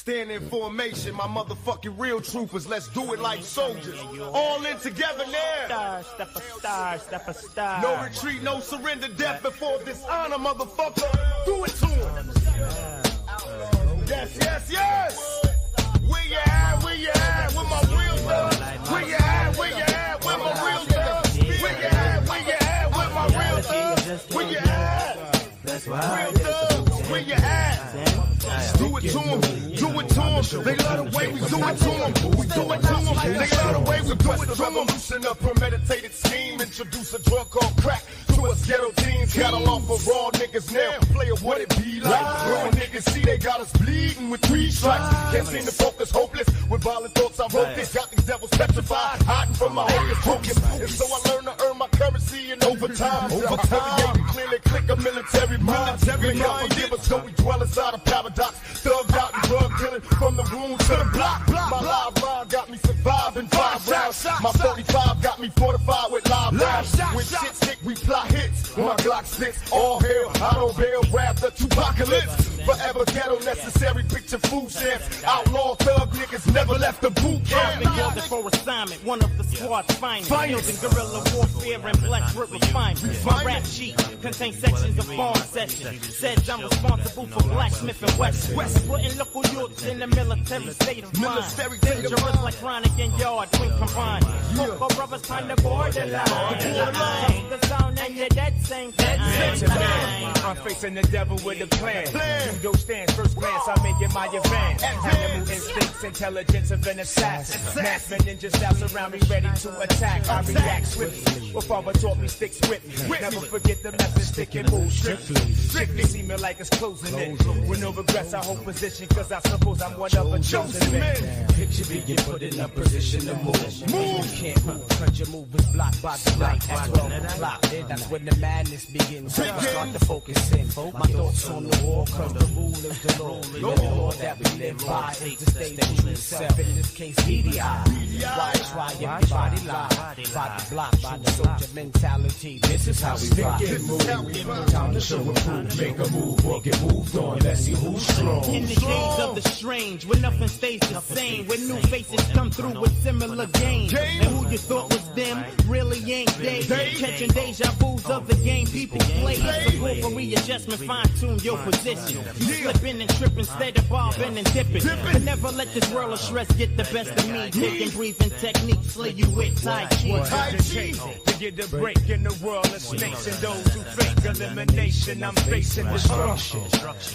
Stand in formation, my motherfucking real troopers. Let's do it like soldiers. All in together now. Step a star, step a star. No retreat, no surrender, death before dishonor, motherfucker. Do it to him. Yes, yes, yes. Where you at, where you at, with my real thugs? Where you at, where you at, with my real thugs? Where you at, where you at, with my real thugs? Where you at? Real thugs, where you at? Do it to them, do it to them. They love the way we do it to them. We do it to them. They love the way we do it to them. Revolution, a premeditated scheme. Introduce a drug called crack to us ghetto teens. Got a law for raw niggas now. Play of what it be like. Raw niggas see they got us bleeding with 3 strikes. Can't seem to focus, hopeless. With violent thoughts I wrote this. Got these devils petrified, hiding from my hocus pocus. And so I learned to earn my currency in overtime. Overtime, clearly click a military mind. They can't forgive us, so we dwell inside a paradox. Thugged out and drug dealing from the room to the block. My live mind got me surviving 5 rounds. My 45 got me fortified with live rounds. When shit stick, we fly hits. When my Glock sticks, all hell, I don't bail, rap the Tupacalypse. Forever ghetto necessary, picture food stamps. Outlaw thug niggas never left the boot camp. Been called for assignment, one of the squad's finest. Using guerrilla warfare and blessed with refinement. My rap sheet contains sections of farm sessions. Says I'm responsible for blacksmith and West. Putting local youths in the military state of mind. Dangerous like Chronic and Yard when combined. For brothers find the borderline. The zone and you're dead same time. I'm facing the devil with a plan. Judo stance, first glance, I make it my advance. Animal instincts, intelligence of an assassin. Maskmen ninjas now surround me, ready to attack. I react swiftly. My father taught me stick with me. Never forget the message, stick and move strictly. Strictly seeming like it's closing in. With no regrets, I hold position, cause I suppose I'm one of a chosen men. Picture being put in a position to move. You can't move, cause your move is blocked by the light. At 12 o'clock, that's when the madness begins. I start to focus in. My thoughts on the wall, cause the rule is the law. The law that we live by is to stay true to self. In this case, BDI. Why try everybody lie? Body block, by the soldier mentality. This is how we rock. Time to show a proof, make a move or get moved on. Let's see who's strong. In the days of the strange, when nothing stays the same, when new faces come through with similar games, and who you thought was them really ain't they. Catching deja vu's of the game people play. Support for readjustment, fine tune your position. You slipping and tripping instead of bobbing and dipping. But never let this world of stress get the best of me. Taking breathing techniques, slay you with Tai Chi. To get the break in the world of snakes and those who fake elimination, I'm facing destruction.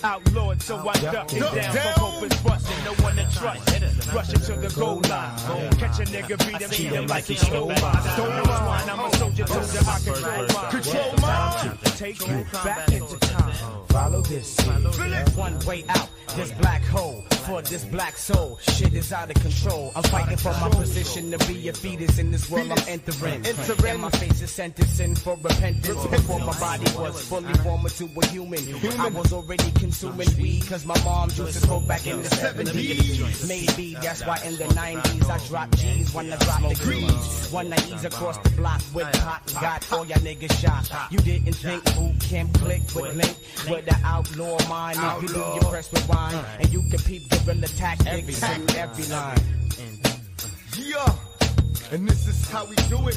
Outlawed, so I duck it down. For hope is busting, no one to trust. Rushing to the goal line. Catch a nigga, beat him like he stole mine. I'm a soldier, told you I control mine. Take you back into time. Follow this. One way out, this black hole. For this black soul, shit is out of control. I'm fighting for my position to be a fetus in this world I'm entering. And my face is sentencing for repentance. Before my body was fully formed into a human, I was already consuming weed, cause my mom used to smoke back in the 70s. Maybe that's why in the 90s I dropped G's when I dropped the grease. When I ease across the block with pot, got all y'all niggas shot. You didn't think boot camp click would link with the outlaw mind. If you do, you press rewind, and you can peep guerrilla tactics in every line. Yeah. And this is how we do it.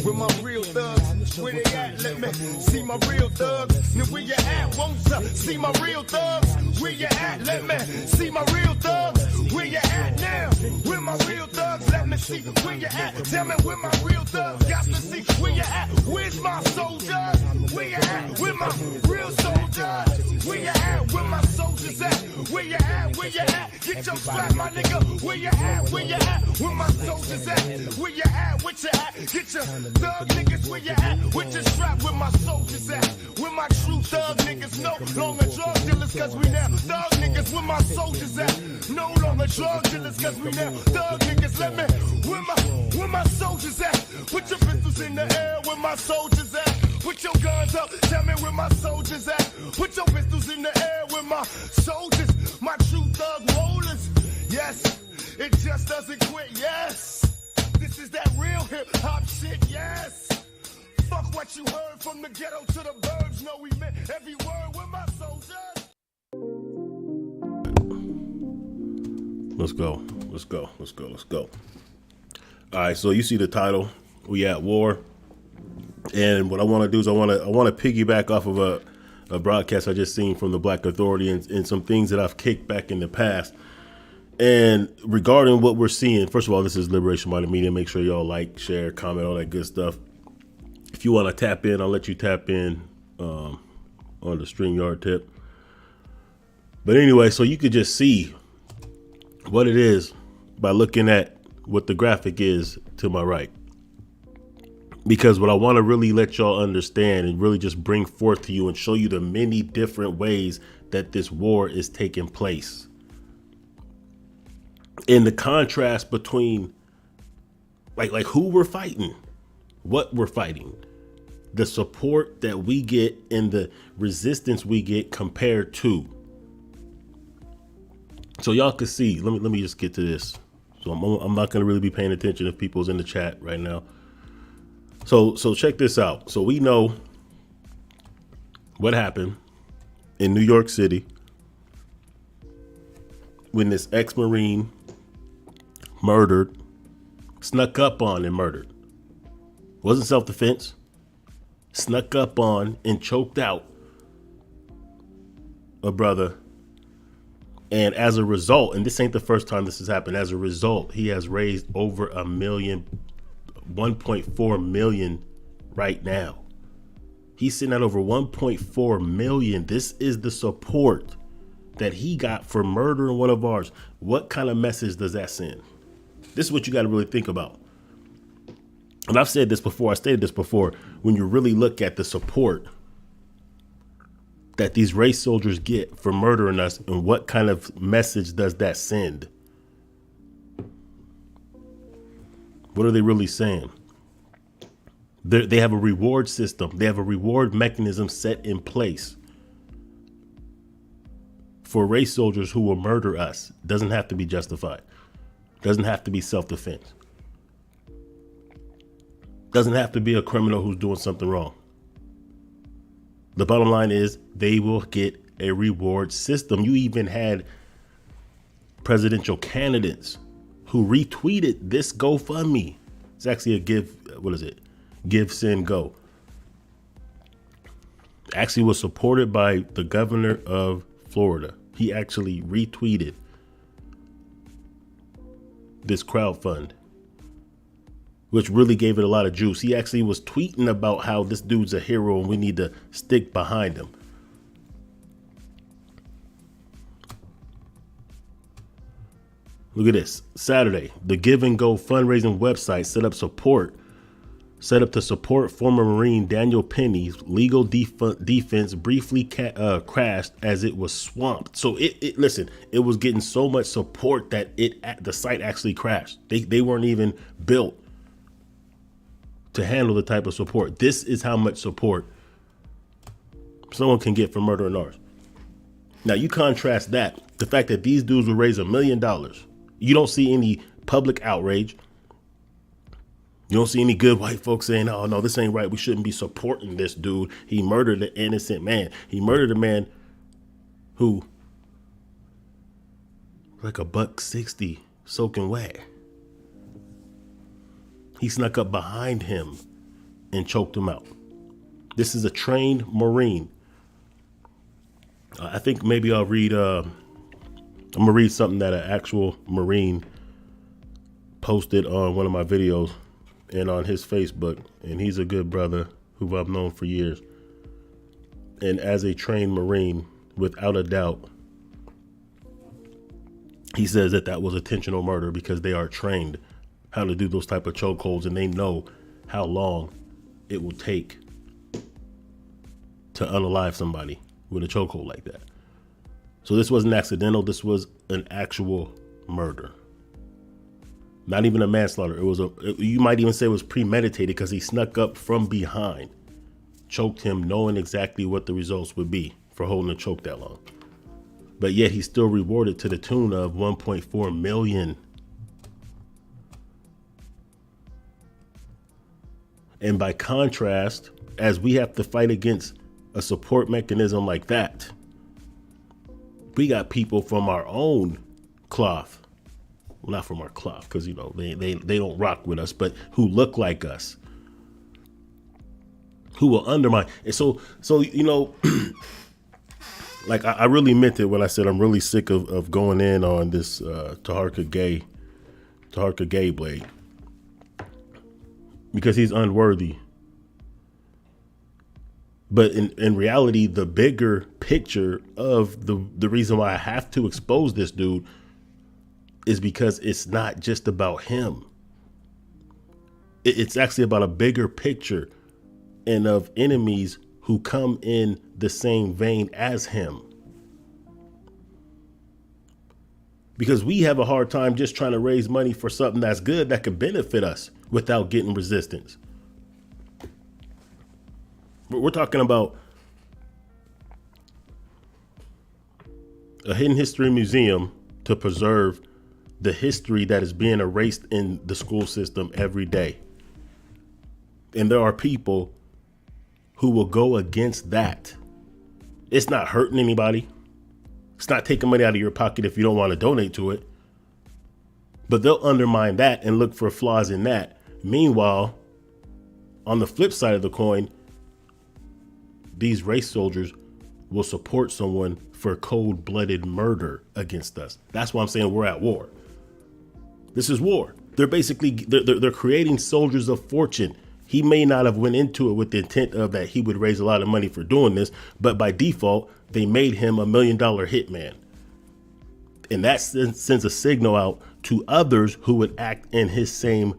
With my real thugs, where they at? Let me see my real thugs. Now where you at? Won't ya see my real thugs? Where you at? Let me see my real thugs. Where you at now? Where my real thugs? Let me see where you at. Tell me where my real thugs. Got to see where you at. Where's my soldiers? Where you at? Where my real soldiers? Where you at? Where my soldiers at? Where you at? Where you at? Get your strap, my nigga. Where you at? Where you at? Where my soldiers at? Where you at? Where you at? Get your thug niggas. Where you at? With your strap, where my soldiers at? Where my true thug niggas? No longer drug dealers, cause we now thug niggas. Where my soldiers at? No longer drug dealers, cause we now thug niggas. Let me, where my soldiers at? Put your pistols in the air, where my soldiers at? Put your guns up, tell me where my soldiers at? Put your pistols in the air, where my soldiers, my true thug rollers. Yes, it just doesn't quit, yes. This is that real hip-hop shit, yes. Fuck what you heard from the ghetto to the burbs. No, we meant every word with my soldiers. Let's go. All right, so you see the title. We at war. And what I want to do is I want to piggyback off of a broadcast I just seen from the Black Authority and some things that I've kicked back in the past. And regarding what we're seeing, first of all, this is Liberation Minded Media. Make sure y'all like, share, comment, all that good stuff. If you want to tap in, I'll let you tap in on the StreamYard tip. But anyway, so you could just see what it is by looking at what the graphic is to my right. Because what I want to really let y'all understand and really just bring forth to you and show you the many different ways that this war is taking place. In the contrast between like who we're fighting, what we're fighting, the support that we get and the resistance we get compared to. So y'all can see, let me just get to this. So I'm not going to really be paying attention if people's in the chat right now. So check this out. So we know what happened in New York City when this ex-Marine murdered, snuck up on and murdered. Wasn't self-defense. Snuck up on and choked out a brother. And as a result, and this ain't the first time this has happened, as a result, he has raised over 1.4 million right now. He's sitting at over 1.4 million. This is the support that he got for murdering one of ours. What kind of message does that send? This is what you got to really think about. And I've said this before. I stated this before. When you really look at the support that these race soldiers get for murdering us, and what kind of message does that send? What are they really saying? They have a reward system. They have a reward mechanism set in place for race soldiers who will murder us. Doesn't have to be justified. Doesn't have to be self-defense. Doesn't have to be a criminal who's doing something wrong. The bottom line is they will get a reward system. You even had presidential candidates who retweeted this GoFundMe. It's actually a Give, Send, Go. Actually was supported by the governor of Florida. He actually retweeted this crowdfund, which really gave it a lot of juice. He actually was tweeting about how this dude's a hero and we need to stick behind him. Look at this. Saturday, the Give and Go fundraising website set up to support former Marine Daniel Penny's legal defense briefly crashed as it was swamped. So listen, it was getting so much support that the site actually crashed. They weren't even built to handle the type of support. This is how much support someone can get for murdering ours. Now you contrast that, the fact that these dudes will raise $1 million. You don't see any public outrage. You don't see any good white folks saying, oh, no, this ain't right. We shouldn't be supporting this dude. He murdered an innocent man. He murdered a man who, like $160 soaking wet. He snuck up behind him and choked him out. This is a trained Marine. I think maybe I'll read, I'm going to read something that an actual Marine posted on one of my videos and on his Facebook. And he's a good brother who I've known for years. And as a trained Marine, without a doubt, he says that was intentional murder because they are trained how to do those type of chokeholds, and they know how long it will take to unalive somebody with a chokehold like that. So this wasn't accidental. This was an actual murder. Not even a manslaughter. You might even say it was premeditated because he snuck up from behind, choked him, knowing exactly what the results would be for holding a choke that long. But yet he's still rewarded to the tune of 1.4 million. And by contrast, as we have to fight against a support mechanism like that, we got people from our own cloth well, not from our cloth, because you know they don't rock with us, but who look like us, who will undermine. And so you know, like I really meant it when I said I'm really sick of going in on this Taharka Gay Blade, because he's unworthy. But in reality, the bigger picture of the reason why I have to expose this dude is because it's not just about him. It's actually about a bigger picture and of enemies who come in the same vein as him. Because we have a hard time just trying to raise money for something that's good, that could benefit us without getting resistance. We're talking about a hidden history museum to preserve the history that is being erased in the school system every day. And there are people who will go against that. It's not hurting anybody. It's not taking money out of your pocket if you don't want to donate to it. But they'll undermine that and look for flaws in that. Meanwhile, on the flip side of the coin, these race soldiers will support someone for cold-blooded murder against us. That's why I'm saying we're at war. This is war. They're basically, they're creating soldiers of fortune. He may not have went into it with the intent of that he would raise a lot of money for doing this, but by default, they made him $1 million hitman. And that sends a signal out to others who would act in his same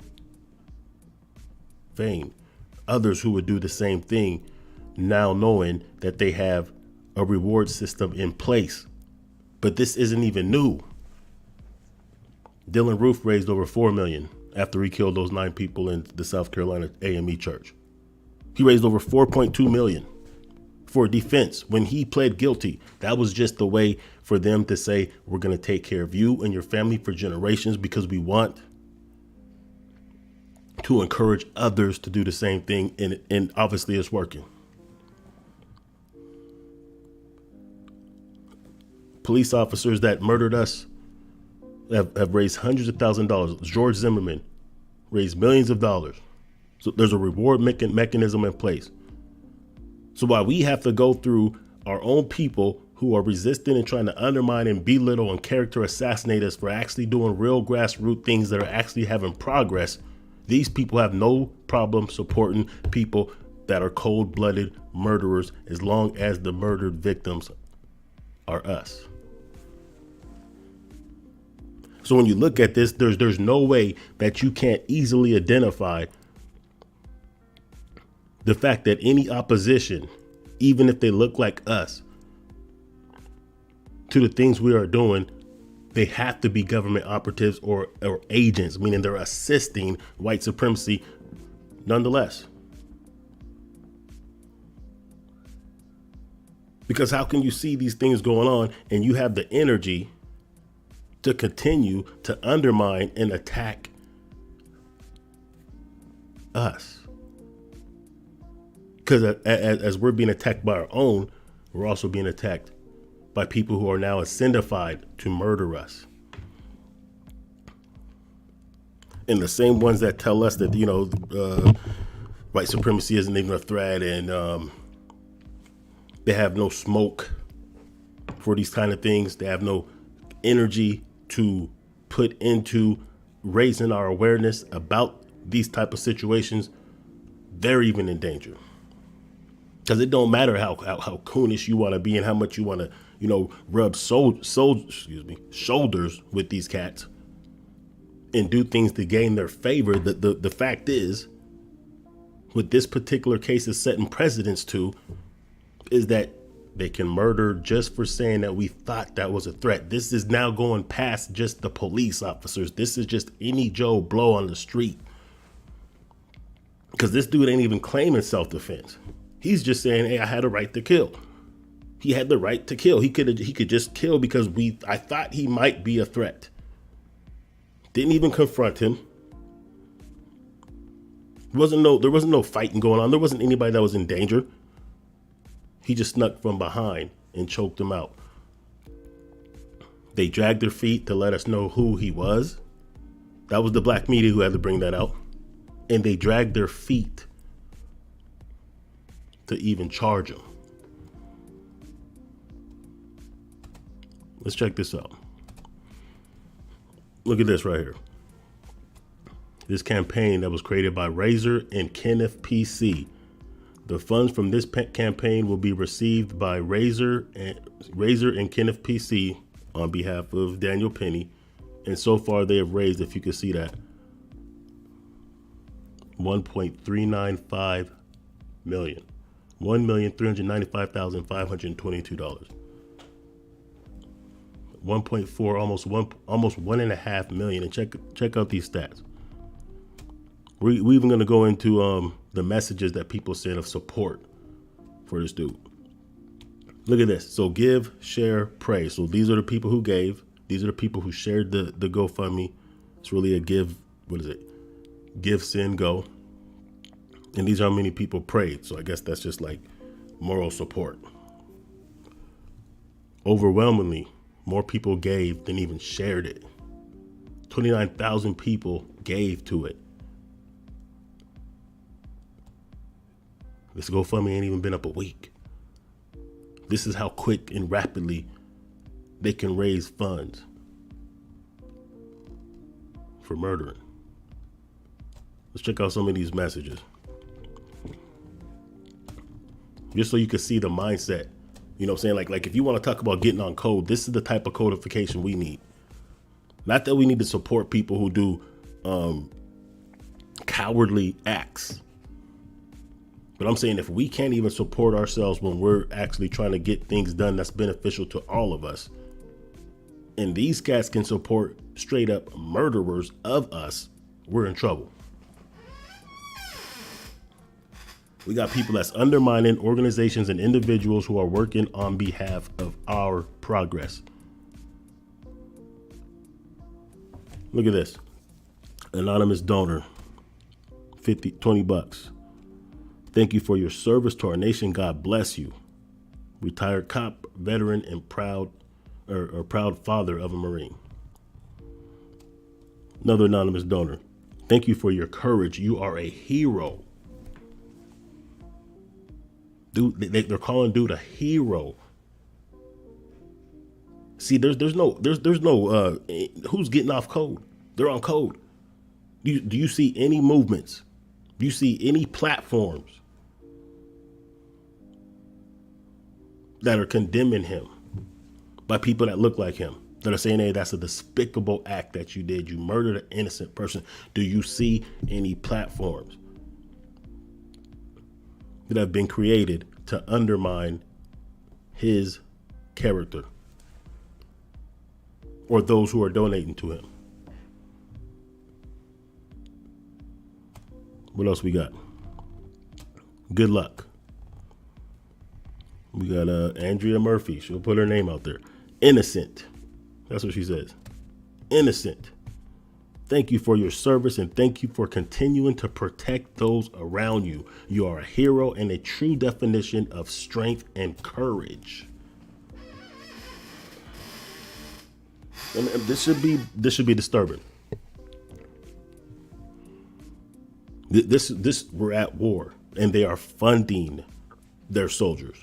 vein. Others who would do the same thing, now knowing that they have a reward system in place. But this isn't even new. Dylan Roof raised over $4 million after he killed those 9 people in the South Carolina AME church. He raised over $4.2 million for defense when he pled guilty. That was just the way for them to say, we're going to take care of you and your family for generations, because we want to encourage others to do the same thing. And obviously it's working. Police officers that murdered us have raised hundreds of thousands of dollars. George Zimmerman raised millions of dollars. So there's a reward mechanism in place. So while we have to go through our own people who are resistant and trying to undermine and belittle and character assassinate us for actually doing real grassroots things that are actually having progress, these people have no problem supporting people that are cold-blooded murderers, as long as the murdered victims are us. So when you look at this, there's no way that you can't easily identify the fact that any opposition, even if they look like us, to the things we are doing, they have to be government operatives or agents, meaning they're assisting white supremacy nonetheless. Because how can you see these things going on and you have the energy to continue to undermine and attack us? Because as we're being attacked by our own, we're also being attacked by people who are now incentivized to murder us. And the same ones that tell us that, you know, white supremacy isn't even a threat, and they have no smoke for these kind of things. They have no energy to put into raising our awareness about these type of situations. They're even in danger. Because it don't matter how coonish you want to be and how much you want to, you know, rub shoulders with these cats and do things to gain their favor. The fact is, what this particular case is setting precedence to is that they can murder just for saying that we thought that was a threat. This is now going past just the police officers. This is just any Joe Blow on the street. Because this dude ain't even claiming self-defense. He's just saying, hey, I had a right to kill. He had the right to kill. He could just kill because I thought he might be a threat. Didn't even confront him. There wasn't no fighting going on. There wasn't anybody that was in danger. He just snuck from behind and choked him out. They dragged their feet to let us know who he was. That was the black media who had to bring that out. And they dragged their feet to even charge him. Let's check this out. Look at this right here. This campaign that was created by Razor and Kenneth PC. The funds from this campaign will be received by Razor and Kenneth PC on behalf of Daniel Penny. And so far they have raised, if you can see that, $1.395 million. $1,395,522. 1.4, almost 1.5 million. And check out these stats. We even going to go into the messages that people send of support for this dude. Look at this. So give, share, pray. So these are the people who gave. These are the people who shared the GoFundMe. It's really a give. What is it? Give, send, go. And these are how many people prayed. So I guess that's just like moral support. Overwhelmingly, more people gave than even shared it. 29,000 people gave to it. This GoFundMe ain't even been up a week. This is how quick and rapidly they can raise funds for murdering. Let's check out some of these messages. Just so you can see the mindset. You know what I'm saying? Like if you want to talk about getting on code, this is the type of codification we need. Not that we need to support people who do cowardly acts. But I'm saying if we can't even support ourselves when we're actually trying to get things done that's beneficial to all of us, and these cats can support straight up murderers of us, we're in trouble. We got people that's undermining organizations and individuals who are working on behalf of our progress. Look at this. Anonymous donor, 20 bucks. Thank you for your service to our nation. God bless you. Retired cop, veteran, and proud father of a Marine. Another anonymous donor. Thank you for your courage. You are a hero. Dude, they're calling dude a hero. See, there's no who's getting off code? They're on code. Do you see any movements? Do you see any platforms that are condemning him by people that look like him, that are saying, hey, that's a despicable act that you did. You murdered an innocent person. Do you see any platforms that have been created to undermine his character or those who are donating to him? What else we got? Good luck. We got Andrea Murphy. She'll put her name out there. Innocent. That's what she says. Innocent. Thank you for your service and thank you for continuing to protect those around you. You are a hero and a true definition of strength and courage. And this should be disturbing. This we're at war and they are funding their soldiers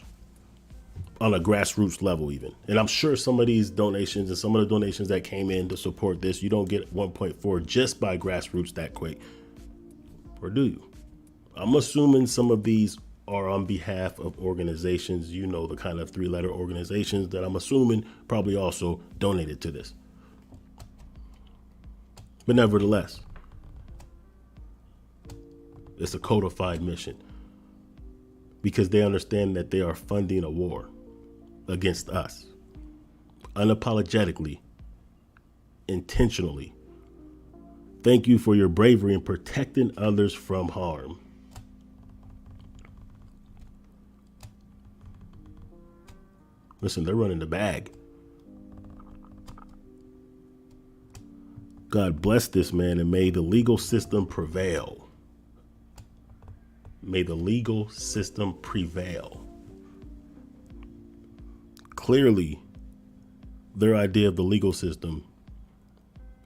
on a grassroots level even. And I'm sure some of these donations and some of the donations that came in to support this, you don't get 1.4 just by grassroots that quick. Or do you? I'm assuming some of these are on behalf of organizations, you know, the kind of 3-letter organizations that I'm assuming probably also donated to this. But nevertheless, it's a codified mission because they understand that they are funding a war against us unapologetically, intentionally. Thank you for your bravery in protecting others from harm. Listen, they're running the bag. God bless this man and may the legal system prevail. May the legal system prevail. Clearly, their idea of the legal system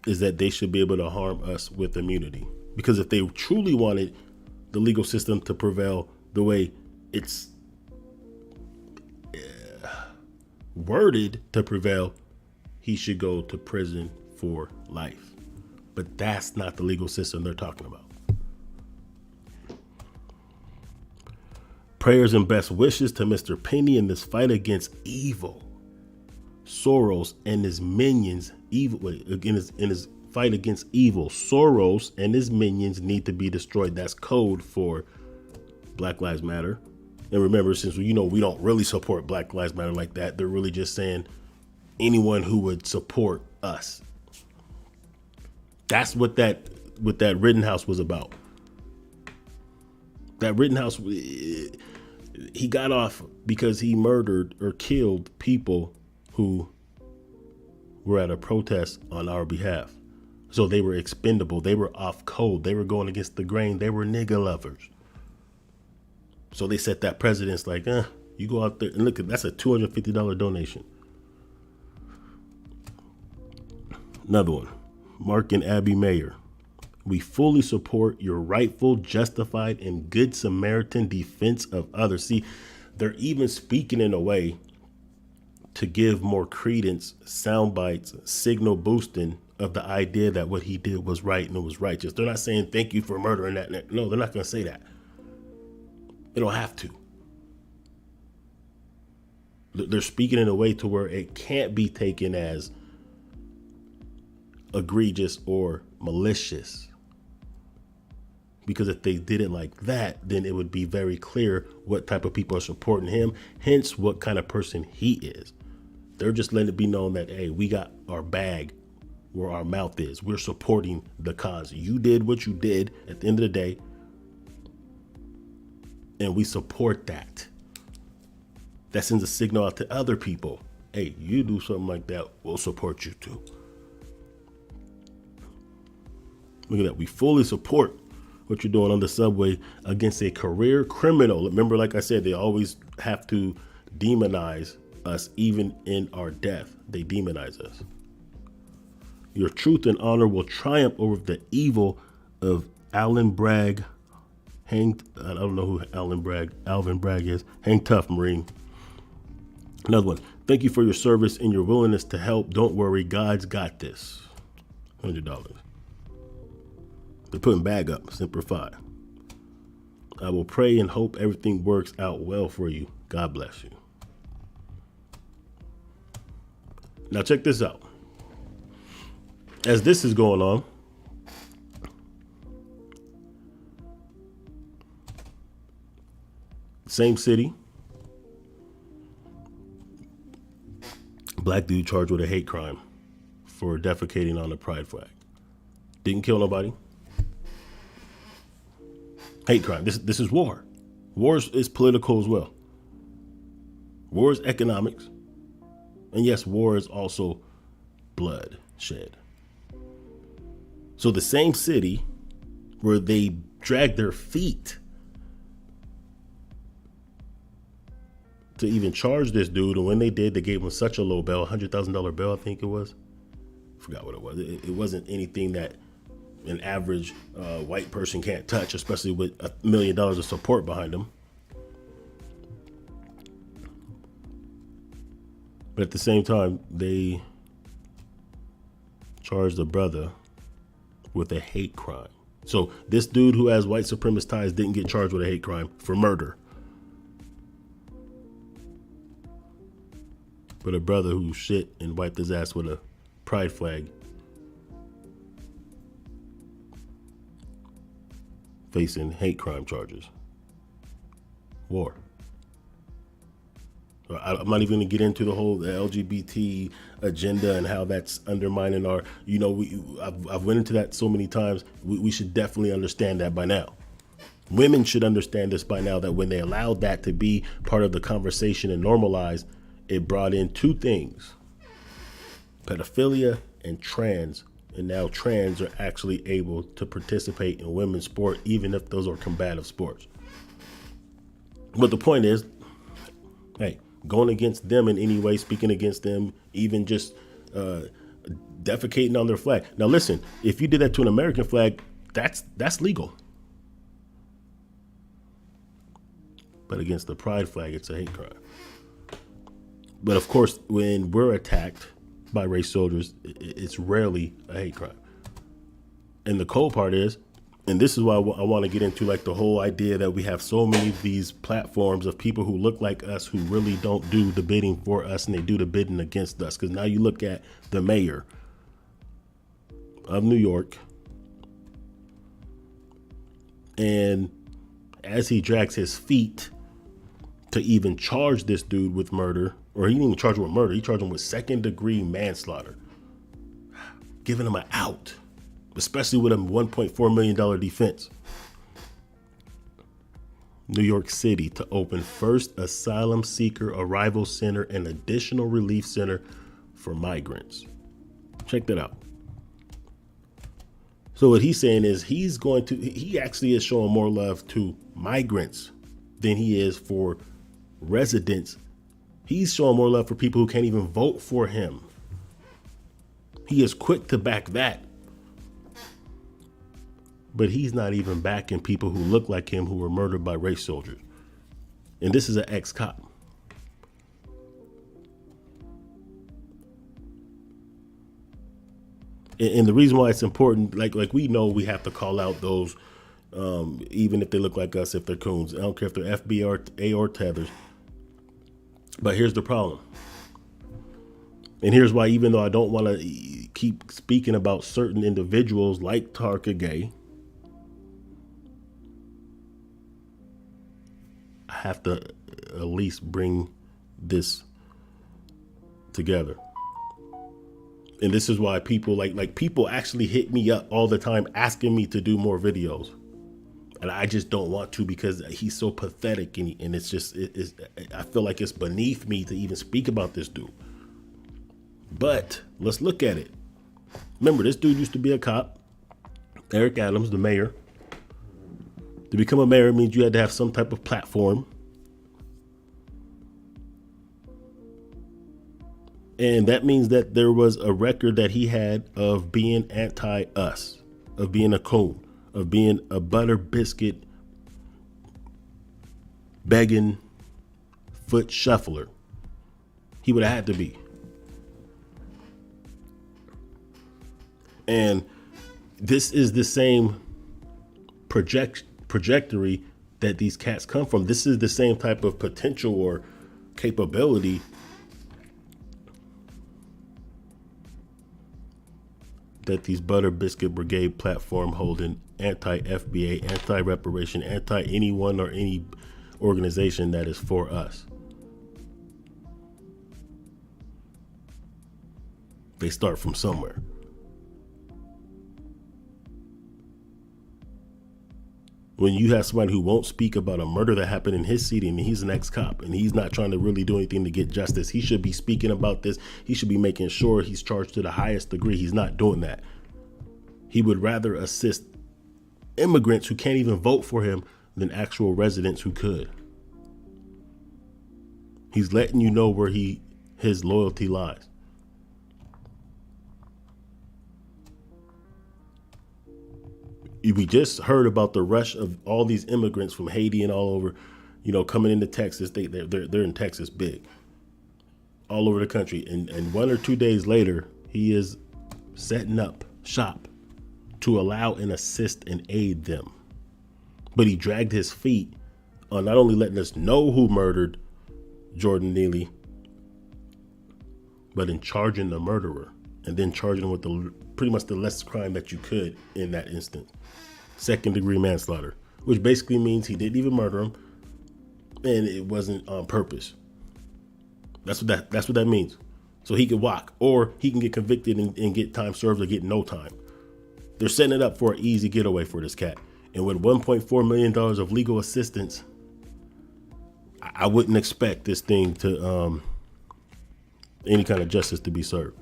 is that they should be able to harm us with immunity. Because if they truly wanted the legal system to prevail the way it's worded to prevail, he should go to prison for life. But that's not the legal system they're talking about. Prayers and best wishes to Mr. Penny in this fight against evil. Soros and his minions, in his fight against evil, Soros and his minions need to be destroyed. That's code for Black Lives Matter. And remember, since we don't really support Black Lives Matter like that, they're really just saying anyone who would support us. That's what that Rittenhouse was about. That Rittenhouse, he got off because he murdered or killed people who were at a protest on our behalf. So they were expendable. They were off code. They were going against the grain. They were nigga lovers. So they said that president's like, you go out there and look, that's a $250 donation. Another one, Mark and Abby Mayer. We fully support your rightful, justified, and good Samaritan defense of others. See, they're even speaking in a way to give more credence, sound bites, signal boosting of the idea that what he did was right and it was righteous. They're not saying thank you for murdering that. No, they're not going to say that. They don't have to. They're speaking in a way to where it can't be taken as egregious or malicious. Because if they did it like that, then it would be very clear what type of people are supporting him, hence what kind of person he is. They're just letting it be known that, hey, we got our bag where our mouth is. We're supporting the cause. You did what you did at the end of the day, and we support that. That sends a signal out to other people. Hey, you do something like that, we'll support you too. Look at that. We fully support what you're doing on the subway against a career criminal. Remember, like I said, they always have to demonize us. Even in our death, they demonize us. Your truth and honor will triumph over the evil of Alvin Bragg. I don't know who Alvin Bragg is. Hang tough, Marine. Another one. Thank you for your service and your willingness to help. Don't worry, God's got this. $100. They're putting bag up, Semper Fi. I will pray and hope everything works out well for you. God bless you. Now check this out. As this is going on, same city, black dude charged with a hate crime for defecating on a pride flag. Didn't kill nobody. Hate crime. This is war. War is political as well. War is economics. And yes, war is also blood shed. So the same city where they dragged their feet to even charge this dude, and when they did, they gave him such a low bail, $100,000 bail, I think it was. Forgot what it was. It wasn't anything that an average white person can't touch, especially with $1 million of support behind them. But at the same time, they charged the brother with a hate crime. So this dude who has white supremacist ties didn't get charged with a hate crime for murder. But a brother who shit and wiped his ass with a pride flag facing hate crime charges. War. I'm not even going to get into the whole LGBT agenda and how that's undermining our, I've went into that so many times. We should definitely understand that by now. Women should understand this by now, that when they allowed that to be part of the conversation and normalized, it brought in two things: pedophilia and trans. And now trans are actually able to participate in women's sport, even if those are combative sports. But the point is, hey, going against them in any way, speaking against them, even just defecating on their flag. Now listen, if you did that to an American flag, that's legal. But against the pride flag, it's a hate crime. But of course, when we're attacked by race soldiers, it's rarely a hate crime. And the cold part is, and this is why I want to get into like the whole idea that we have so many of these platforms of people who look like us who really don't do the bidding for us, and they do the bidding against us. Because now you look at the mayor of New York, and as he drags his feet to even charge this dude with murder, or he didn't even charge him with murder, he charged him with second-degree manslaughter, giving him an out, especially with a $1.4 million defense. New York City to open first asylum seeker arrival center and additional relief center for migrants. Check that out. So what he's saying is he actually is showing more love to migrants than he is for residents. He's showing more love for people who can't even vote for him. He is quick to back that. But he's not even backing people who look like him who were murdered by race soldiers. And this is an ex-cop. And the reason why it's important, like we know we have to call out those, even if they look like us, if they're coons. I don't care if they're FBI or tethers. But here's the problem. And here's why, even though I don't want to keep speaking about certain individuals like Tarka Gay, I have to at least bring this together. And this is why people like people actually hit me up all the time asking me to do more videos. And I just don't want to because he's so pathetic. And it's just, I feel like it's beneath me to even speak about this dude. But let's look at it. Remember, this dude used to be a cop. Eric Adams, the mayor. To become a mayor means you had to have some type of platform. And that means that there was a record that he had of being anti-us, of being a coon, of being a butter biscuit begging foot shuffler. He would have had to be. And this is the same trajectory that these cats come from. This is the same type of potential or capability that these Butter Biscuit Brigade platform holding anti-FBA, anti-reparation, anti-anyone or any organization that is for us. They start from somewhere. When you have somebody who won't speak about a murder that happened in his city, and he's an ex-cop and he's not trying to really do anything to get justice, he should be speaking about this. He should be making sure he's charged to the highest degree. He's not doing that. He would rather assist immigrants who can't even vote for him than actual residents who could. He's letting you know where his loyalty lies. We just heard about the rush of all these immigrants from Haiti and all over, coming into Texas. They're in Texas big, all over the country. And 1 or 2 days later, he is setting up shop to allow and assist and aid them. But he dragged his feet on not only letting us know who murdered Jordan Neely, but in charging the murderer and then charging him with pretty much the less crime that you could in that instance. Second-degree manslaughter, which basically means he didn't even murder him and it wasn't on purpose. That's what that means. So he could walk, or he can get convicted and get time served or get no time. They're setting it up for an easy getaway for this cat. And with $1.4 million of legal assistance, I wouldn't expect this thing to any kind of justice to be served.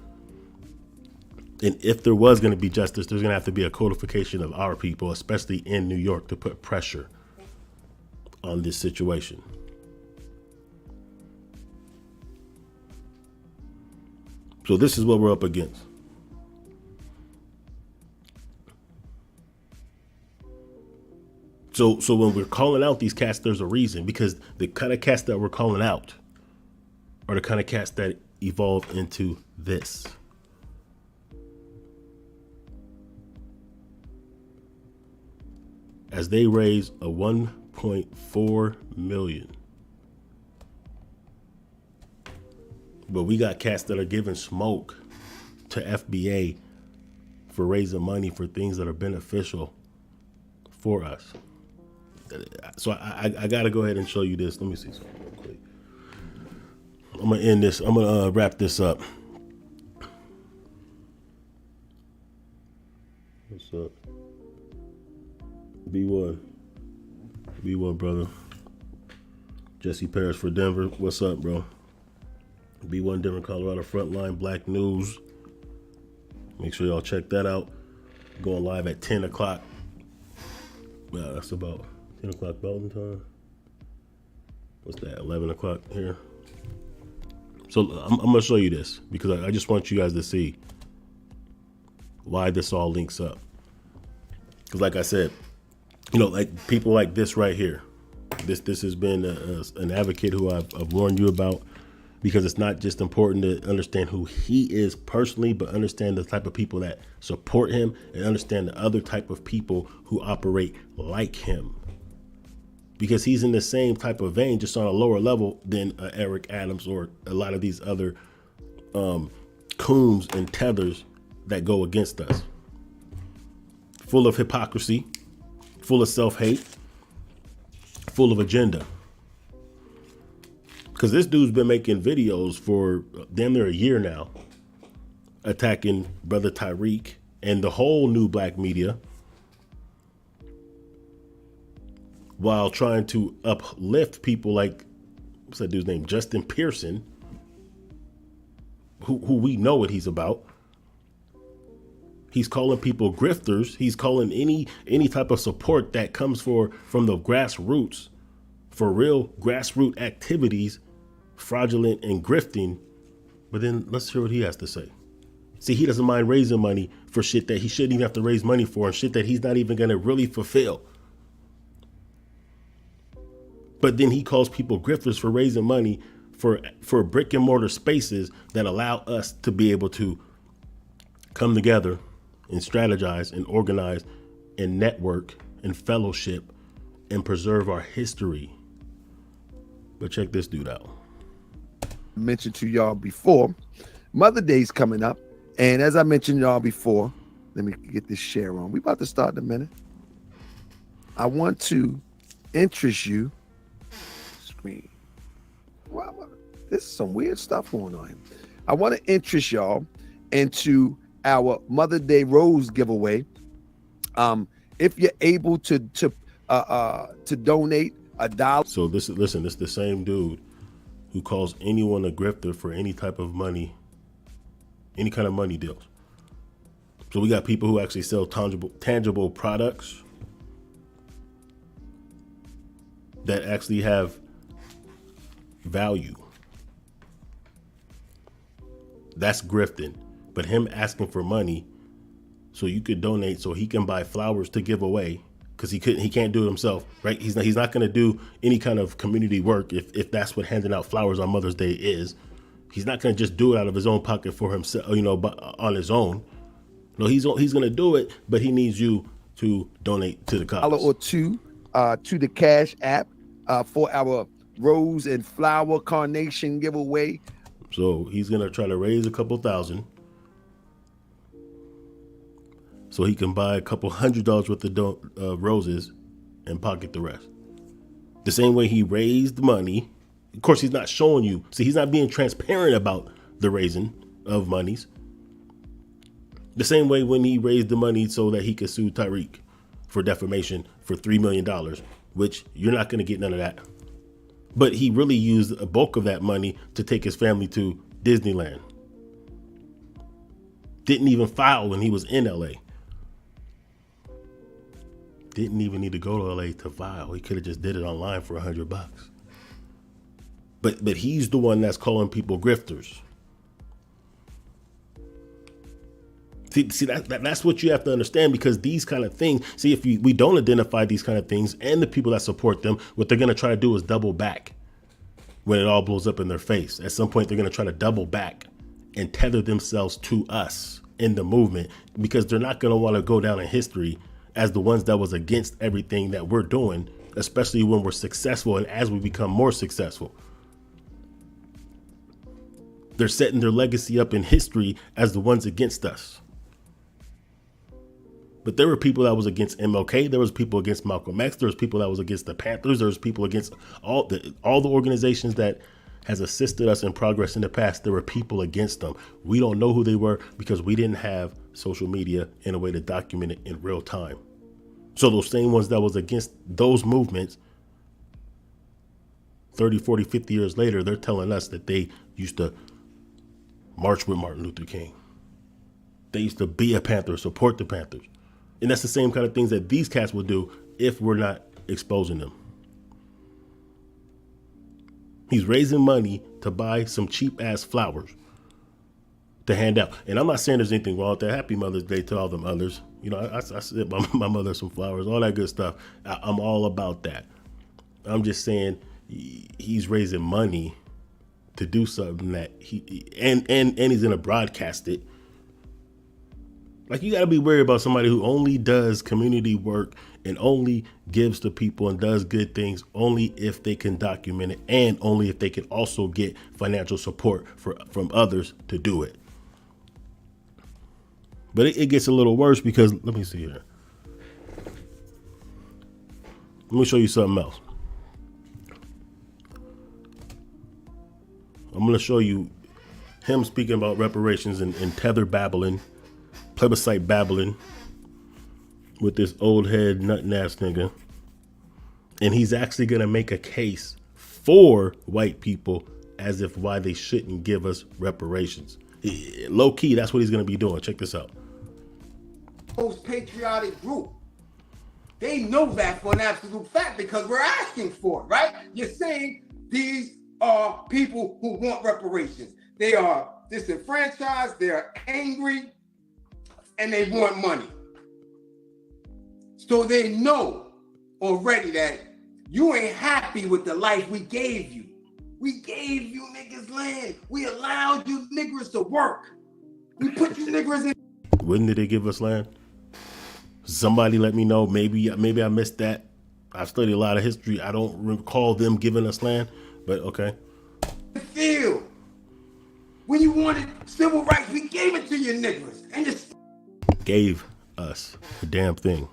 And if there was going to be justice, there's going to have to be a codification of our people, especially in New York, to put pressure on this situation. So this is what we're up against. So when we're calling out these cats, there's a reason, because the kind of cats that we're calling out are the kind of cats that evolve into this. As they raise a 1.4 million. But we got cats that are giving smoke to FBA for raising money for things that are beneficial for us. So I got to go ahead and show you this. Let me see something real quick. I'm going to end this. I'm going to wrap this up. What's up? B1, brother. Jesse Paris for Denver. What's up, bro? B1 Denver, Colorado, Frontline Black News. Make sure y'all check that out. Going live at 10 o'clock. Yeah, that's about 10 o'clock Belgian time. What's that, 11 o'clock here? So I'm going to show you this because I just want you guys to see why this all links up. Because like I said, you know, like people like this right here. This has been an advocate who I've warned you about, because it's not just important to understand who he is personally, but understand the type of people that support him and understand the other type of people who operate like him. Because he's in the same type of vein, just on a lower level than Eric Adams or a lot of these other coons and tethers that go against us. Full of hypocrisy, full of self-hate, full of agenda. Because this dude's been making videos for damn near a year now, attacking Brother Tariq and the whole new black media, while trying to uplift people like, what's that dude's name? Justin Pearson, who we know what he's about. He's calling people grifters. He's calling any type of support that comes from the grassroots, for real grassroots activities, fraudulent and grifting. But then let's hear what he has to say. See, he doesn't mind raising money for shit that he shouldn't even have to raise money for, and shit that he's not even going to really fulfill. But then he calls people grifters for raising money for brick and mortar spaces that allow us to be able to come together and strategize and organize and network and fellowship and preserve our history. But check this dude out. Mentioned to y'all before, Mother's Day's coming up, and as I mentioned y'all before, let me get this share on. We about to start in a minute. I want to interest you. Screen. Wow, this is some weird stuff going on here. I want to interest y'all into our Mother's Day Rose giveaway. If you're able to donate $1. So this is the same dude who calls anyone a grifter for any type of money, any kind of money deals. So we got people who actually sell tangible products that actually have value. That's grifting. But him asking for money so you could donate so he can buy flowers to give away, because he can't do it himself, right? He's not going to do any kind of community work if that's what handing out flowers on Mother's Day is. He's not going to just do it out of his own pocket for himself, but on his own. No, he's going to do it, but he needs you to donate to the cause. $1 or $2 to the Cash App for our rose and flower carnation giveaway. So he's going to try to raise a couple thousand so he can buy a couple $100 worth of roses and pocket the rest. The same way he raised money. Of course, he's not showing you. See, he's not being transparent about the raising of monies. The same way when he raised the money so that he could sue Tariq for defamation for $3 million, which you're not going to get none of that. But he really used a bulk of that money to take his family to Disneyland. Didn't even file when he was in LA. Didn't even need to go to LA to file. He could have just did it online for $100. But he's the one that's calling people grifters. See that's what you have to understand, because these kind of things, see, if we don't identify these kind of things and the people that support them, what they're going to try to do is double back when it all blows up in their face. At some point, they're going to try to double back and tether themselves to us in the movement, because they're not going to want to go down in history as the ones that was against everything that we're doing, especially when we're successful and as we become more successful. They're setting their legacy up in history as the ones against us. But there were people that was against MLK. There was people against Malcolm X. There was people that was against the Panthers. There was people against all the organizations that has assisted us in progress in the past. There were people against them. We don't know who they were because we didn't have social media in a way to document it in real time. So those same ones that was against those movements 30, 40, 50 years later, they're telling us that they used to march with Martin Luther King. They used to be a Panther, support the Panthers. And that's the same kind of things that these cats will do if we're not exposing them. He's raising money to buy some cheap ass flowers to hand out. And I'm not saying there's anything wrong with that. Happy Mother's Day to all them others. You know, I sent my mother some flowers, all that good stuff. I'm all about that. I'm just saying he's raising money to do something that he's going to broadcast it. Like, you got to be worried about somebody who only does community work and only gives to people and does good things only if they can document it, and only if they can also get financial support from others to do it. But it gets a little worse because, let me see here. Let me show you something else. I'm going to show you him speaking about reparations and tether babbling, plebiscite babbling with this old head nuttin' ass nigga. And he's actually going to make a case for white people as if why they shouldn't give us reparations. Low key, that's what he's going to be doing. Check this out. Most patriotic group. They know that for an absolute fact because we're asking for it, right? You're saying these are people who want reparations. They are disenfranchised, they're angry, and they want money. So they know already that you ain't happy with the life we gave you. We gave you niggas land. We allowed you niggers to work. We put you niggers in. When did they give us land? Somebody let me know. Maybe I missed that. I've studied a lot of history. I don't recall them giving us land, but okay. Feel. When you wanted civil rights, we gave it to you niggers. And you gave us a damn thing.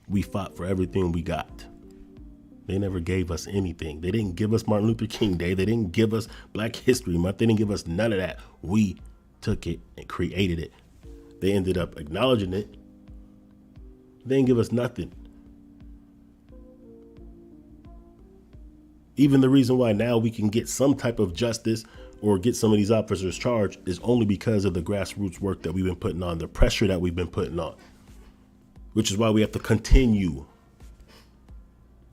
We fought for everything we got. They never gave us anything. They didn't give us Martin Luther King Day. They didn't give us Black History Month. They didn't give us none of that. We took it and created it. They ended up acknowledging it. They didn't give us nothing. Even the reason why now we can get some type of justice or get some of these officers charged is only because of the grassroots work that we've been putting on, the pressure that we've been putting on, which is why we have to continue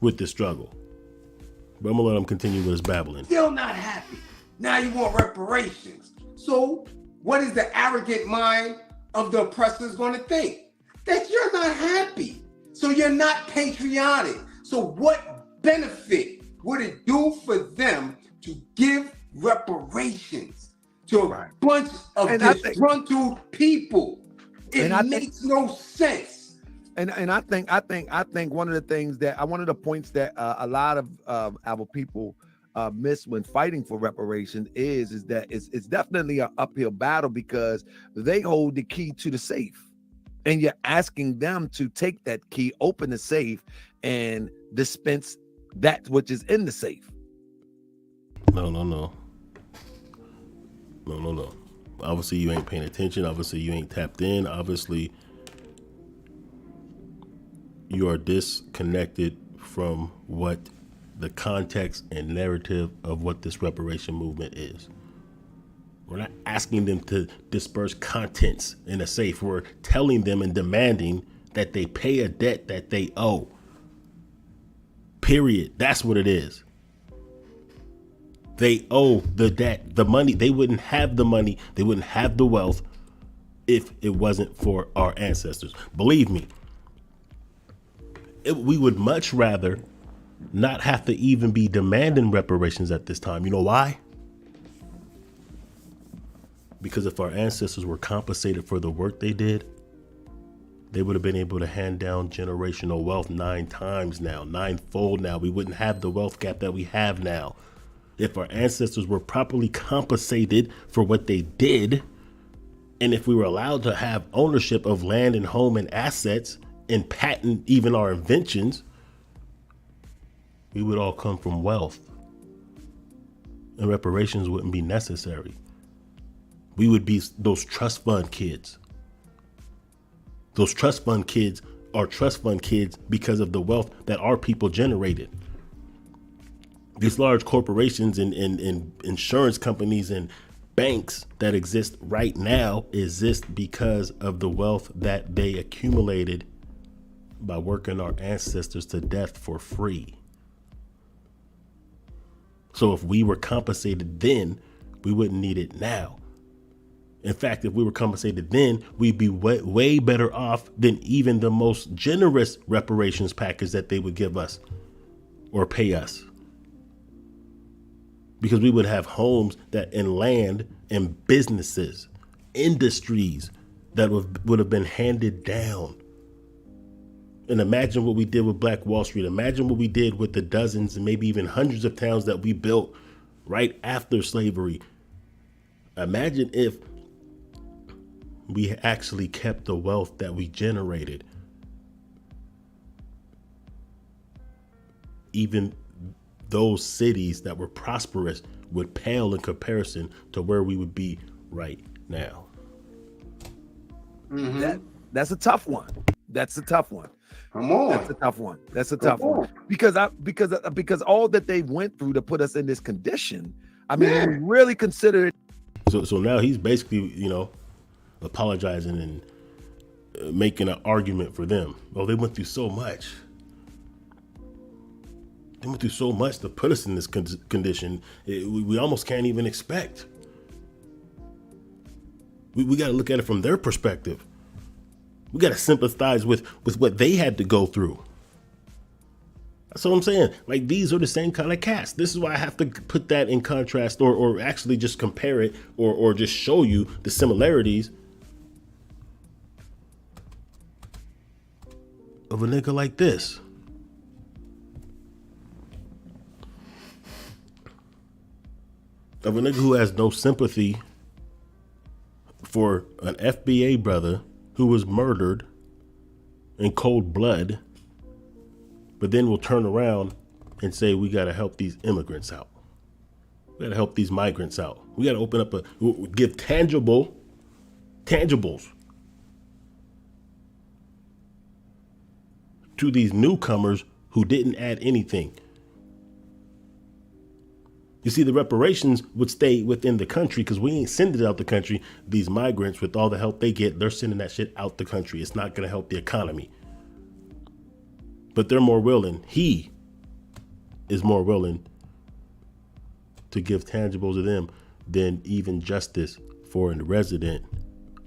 with this struggle. But I'm gonna let him continue with his babbling. Still not happy. Now you want reparations. So what is the arrogant mind of the oppressors gonna think? That you're not happy. So you're not patriotic. So what benefit would it do for them to give reparations to a bunch of disgruntled people? It makes no sense. And I think one of the points that a lot of our people miss when fighting for reparations is that it's definitely an uphill battle because they hold the key to the safe, and you're asking them to take that key, open the safe, and dispense that which is in the safe. No. Obviously, you ain't paying attention. Obviously, you ain't tapped in. Obviously, you are disconnected from what the context and narrative of what this reparation movement is. We're not asking them to disperse contents in a safe. We're telling them and demanding that they pay a debt that they owe. Period. That's what it is. They owe the debt, the money. They wouldn't have the money. They wouldn't have the wealth if it wasn't for our ancestors. Believe me, we would much rather not have to even be demanding reparations at this time. You know why? Because if our ancestors were compensated for the work they did, they would have been able to hand down generational wealth 9 times now, 9-fold now. We wouldn't have the wealth gap that we have now. If our ancestors were properly compensated for what they did, and if we were allowed to have ownership of land and home and assets and patent even our inventions, we would all come from wealth. And reparations wouldn't be necessary. We would be those trust fund kids. Those trust fund kids are trust fund kids because of the wealth that our people generated. These large corporations and insurance companies and banks that exist right now exist because of the wealth that they accumulated by working our ancestors to death for free. So if we were compensated then, we wouldn't need it now. In fact, if we were compensated then, we'd be way better off than even the most generous reparations package that they would give us or pay us. Because we would have homes that and land and businesses, industries that would have been handed down. And imagine what we did with Black Wall Street. Imagine what we did with the dozens and maybe even hundreds of towns that we built right after slavery. Imagine if we actually kept the wealth that we generated. Even those cities that were prosperous would pale in comparison to where we would be right now. Mm-hmm. That's a tough one. That's a tough one. Come on. That's a tough one. That's a tough one. Because all that they went through to put us in this condition. I mean, when we really consider it. So now he's basically, apologizing and making an argument for them. Oh, they went through so much. They went through so much to put us in this condition. We almost can't even expect. We got to look at it from their perspective. We got to sympathize with what they had to go through. That's what I'm saying. Like, these are the same kind of cats. This is why I have to put that in contrast or actually just compare it or just show you the similarities of a nigga like this. Of a nigga who has no sympathy for an FBA brother who was murdered in cold blood, but then will turn around and say, we got to help these immigrants out. We got to help these migrants out. We got to open up give tangibles to these newcomers who didn't add anything. You see, the reparations would stay within the country because we ain't sending it out the country. These migrants, with all the help they get, they're sending that shit out the country. It's not going to help the economy. But they're more willing. He is more willing to give tangibles to them than even justice for a resident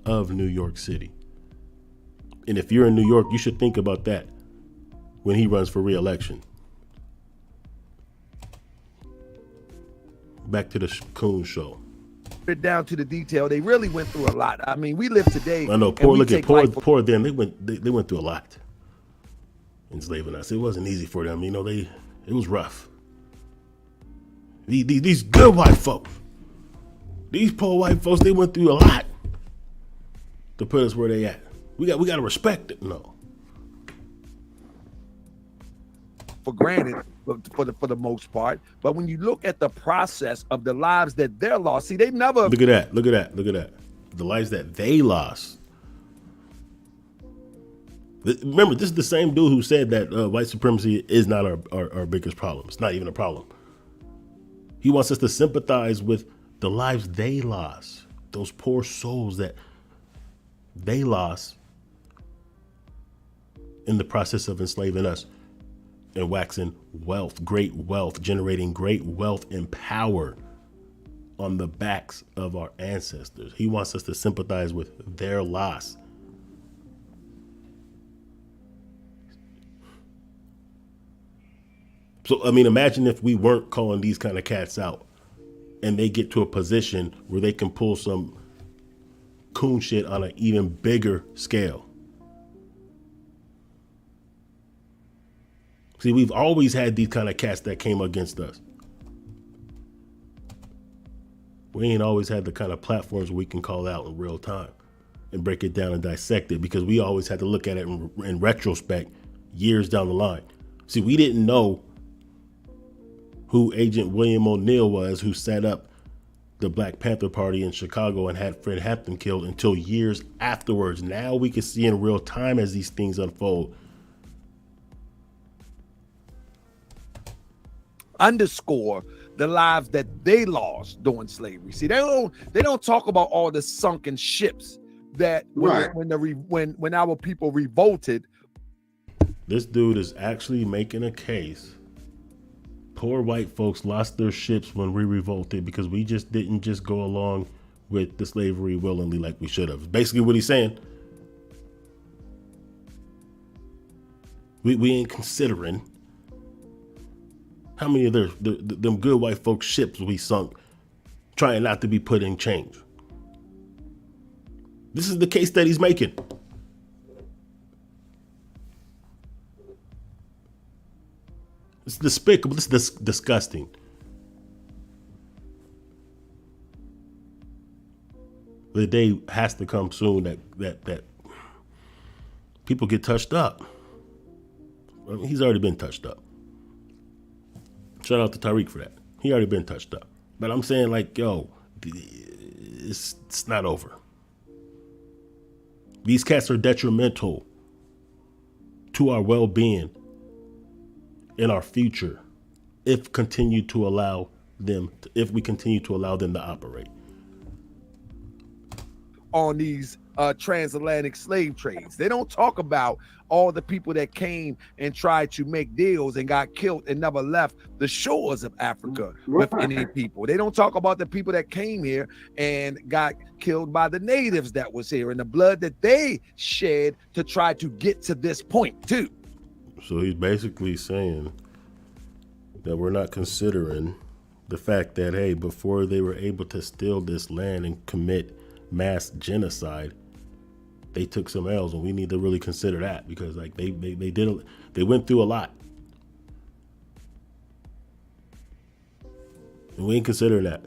of New York City. And if you're in New York, you should think about that when he runs for re-election. Back to the Coon Show. Down to the detail, they really went through a lot. I mean, we live today. I know. Poor them. They went through a lot. Enslaving us. It wasn't easy for them. It was rough. These good white folks, these poor white folks, they went through a lot to put us where they at. We got to respect it. No. For granted. For the most part, but when you look at the process of the lives that they're lost, see, they never look at that. The lives that they lost. Remember, this is the same dude who said that white supremacy is not our biggest problem. It's not even a problem. He wants us to sympathize with the lives they lost, those poor souls that they lost in the process of enslaving us. And waxing wealth, great wealth, generating great wealth and power on the backs of our ancestors. He wants us to sympathize with their loss. So, I mean, imagine if we weren't calling these kind of cats out and they get to a position where they can pull some coon shit on an even bigger scale. See, we've always had these kind of cats that came against us. We ain't always had the kind of platforms we can call out in real time and break it down and dissect it, because we always had to look at it in retrospect years down the line. See, we didn't know who Agent William O'Neill was, who set up the Black Panther Party in Chicago and had Fred Hampton killed, until years afterwards. Now we can see in real time as these things unfold. Underscore the lives that they lost during slavery. See, they don't talk about all the sunken ships that when our people revolted. This dude is actually making a case. Poor white folks lost their ships when we revolted because we just didn't just go along with the slavery willingly like we should have. Basically what he's saying. We ain't considering how many of them good white folks' ships we sunk trying not to be put in chains. This is the case that he's making. It's despicable. This is disgusting. The day has to come soon that people get touched up. I mean, he's already been touched up. Shout out to Tariq for that. He already been touched up. But I'm saying, like, yo, it's not over. These cats are detrimental to our well-being in our future if we continue to allow them to operate on these transatlantic slave trades. They don't talk about all the people that came and tried to make deals and got killed and never left the shores of Africa with any people. They don't talk about the people that came here and got killed by the natives that was here and the blood that they shed to try to get to this point too. So he's basically saying that we're not considering the fact that, hey, before they were able to steal this land and commit mass genocide, they took some L's, and we need to really consider that, because like they went through a lot, and we ain't considering that,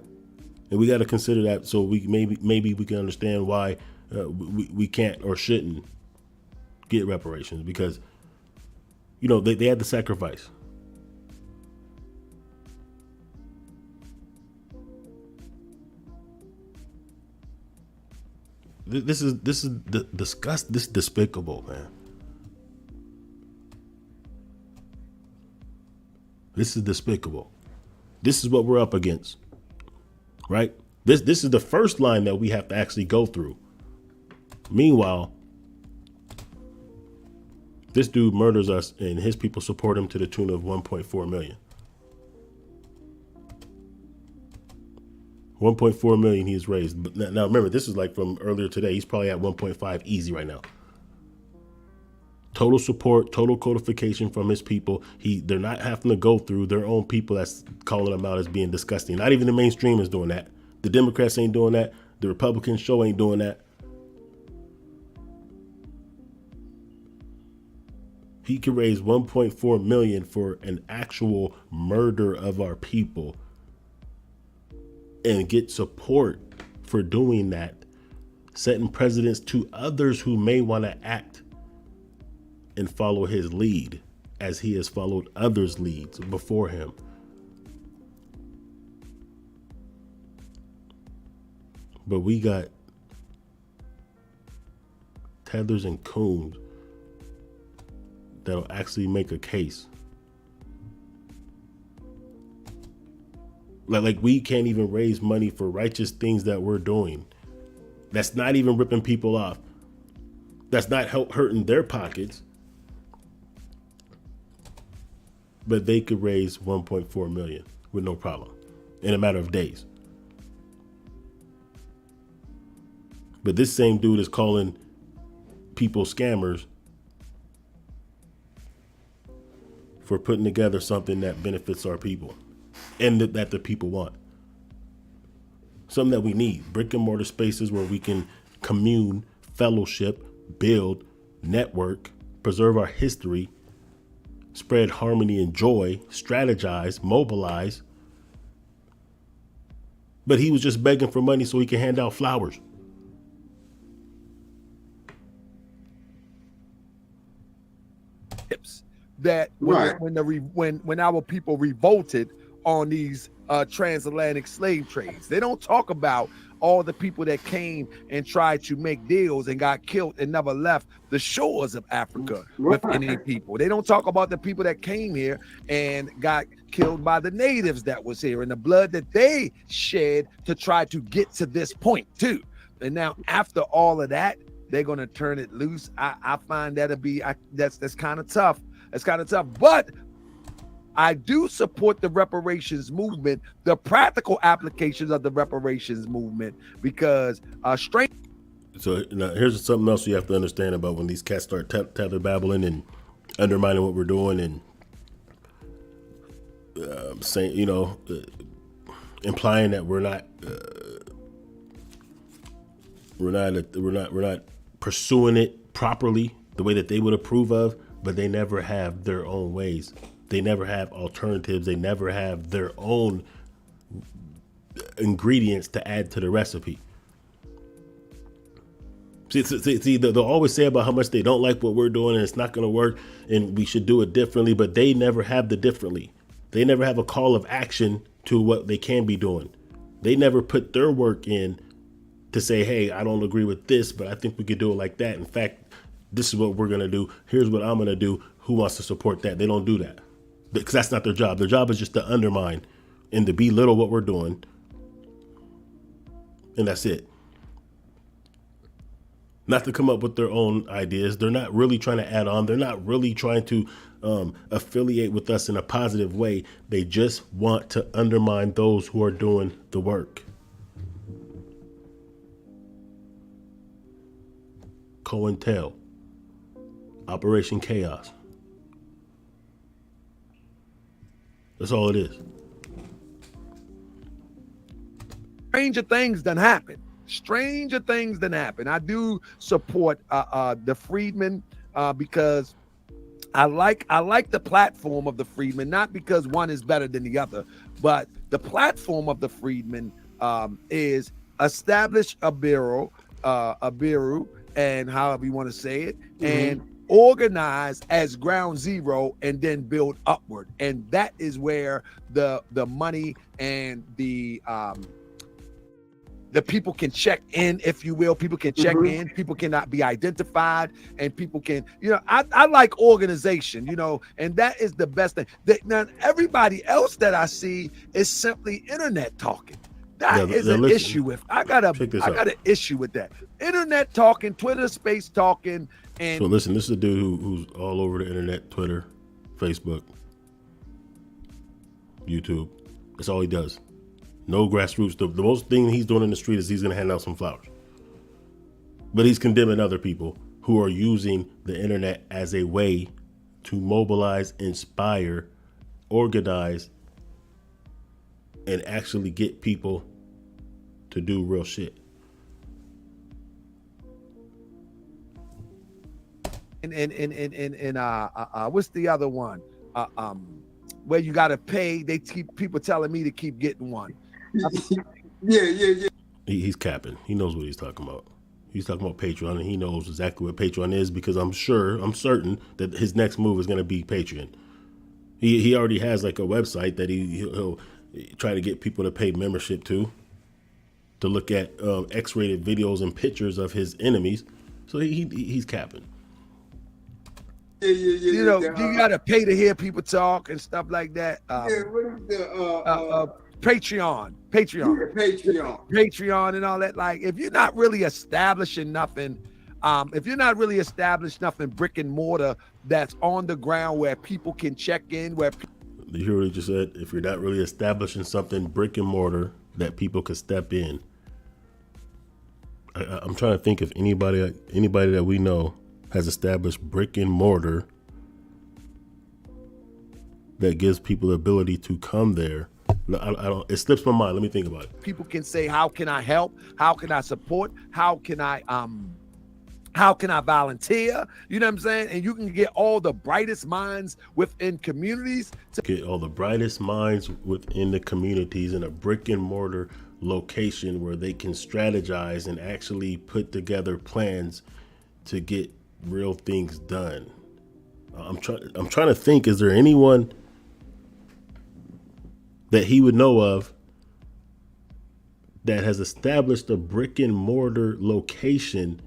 and we got to consider that so we maybe we can understand why we can't or shouldn't get reparations, because you know they had to sacrifice. This is disgust. This is despicable, man. This is despicable. This is what we're up against, right? This is the first line that we have to actually go through. Meanwhile, this dude murders us, and his people support him to the tune of 1.4 million. 1.4 million he's raised. But now remember, this is like from earlier today. He's probably at 1.5 easy right now. Total support, total codification from his people. They're not having to go through their own people that's calling them out as being disgusting. Not even the mainstream is doing that. The Democrats ain't doing that. The Republicans show ain't doing that. He could raise 1.4 million for an actual murder of our people and get support for doing that, setting precedents to others who may want to act and follow his lead as he has followed others' leads before him. But we got tethers and coons that'll actually make a case. Like we can't even raise money for righteous things that we're doing. That's not even ripping people off. That's not hurting their pockets. But they could raise 1.4 million with no problem in a matter of days. But this same dude is calling people scammers for putting together something that benefits our people and that the people want. Something that we need. Brick and mortar spaces where we can commune, fellowship, build, network, preserve our history, spread harmony and joy, strategize, mobilize. But he was just begging for money so he can hand out flowers. That when our people revolted on these transatlantic slave trades, they don't talk about all the people that came and tried to make deals and got killed and never left the shores of Africa with any people. They don't talk about the people that came here and got killed by the natives that was here and the blood that they shed to try to get to this point too. And now after all of that, they're going to turn it loose. I find that to be that's kind of tough. It's kind of tough, but I do support the reparations movement, the practical applications of the reparations movement, because So now here's something else you have to understand about when these cats start tether babbling and undermining what we're doing and saying, implying that we're not pursuing it properly the way that they would approve of. But they never have their own ways. They never have alternatives. They never have their own ingredients to add to the recipe. See, they'll always say about how much they don't like what we're doing and it's not going to work and we should do it differently, but they never have the differently. They never have a call of action to what they can be doing. They never put their work in to say, hey, I don't agree with this, but I think we could do it like that. In fact, this is what we're going to do. Here's what I'm going to do. Who wants to support that? They don't do that because that's not their job. Their job is just to undermine and to belittle what we're doing. And that's it. Not to come up with their own ideas. They're not really trying to add on. They're not really trying to affiliate with us in a positive way. They just want to undermine those who are doing the work. COINTEL. Operation Chaos. That's all it is. Stranger things done happen. Stranger things than happen. I do support the Freedmen because I like the platform of the Freedmen, not because one is better than the other, but the platform of the Freedmen is establish a bureau, and however you want to say it, and organize as ground zero and then build upward. And that is where the money and the people can check in, if you will. People can check in. People cannot be identified, and people can, I like organization, and that is the best thing. Now, everybody else that I see is simply internet talking. That is an issue with. I got an issue with that. Internet talking, Twitter space talking, and so listen. This is a dude who's all over the internet, Twitter, Facebook, YouTube. That's all he does. No grassroots. The most thing he's doing in the street is he's going to hand out some flowers. But he's condemning other people who are using the internet as a way to mobilize, inspire, organize, and actually get people to do real shit. And what's the other one? Where you got to pay. They keep people telling me to keep getting one. Yeah. He's capping. He knows what he's talking about. He's talking about Patreon, and he knows exactly what Patreon is because I'm certain that his next move is going to be Patreon. He already has like a website that he'll try to get people to pay membership to look at X-rated videos and pictures of his enemies. So he's capping. Yeah. You got to pay to hear people talk and stuff like that. What is the Patreon, and all that. Like, if you're not really establishing nothing, brick and mortar that's on the ground where people can check in, where. You hear what he just said? If you're not really establishing something brick and mortar that people could step in, I'm trying to think if anybody that we know has established brick and mortar that gives people the ability to come there. I don't. It slips my mind. Let me think about it. People can say, "How can I help? How can I support? How can I volunteer?" You know what I'm saying? And you can get all the brightest minds within communities to get all the brightest minds within the communities in a brick and mortar location where they can strategize and actually put together plans to get real things done. I'm trying to think, is there anyone that he would know of that has established a brick and mortar location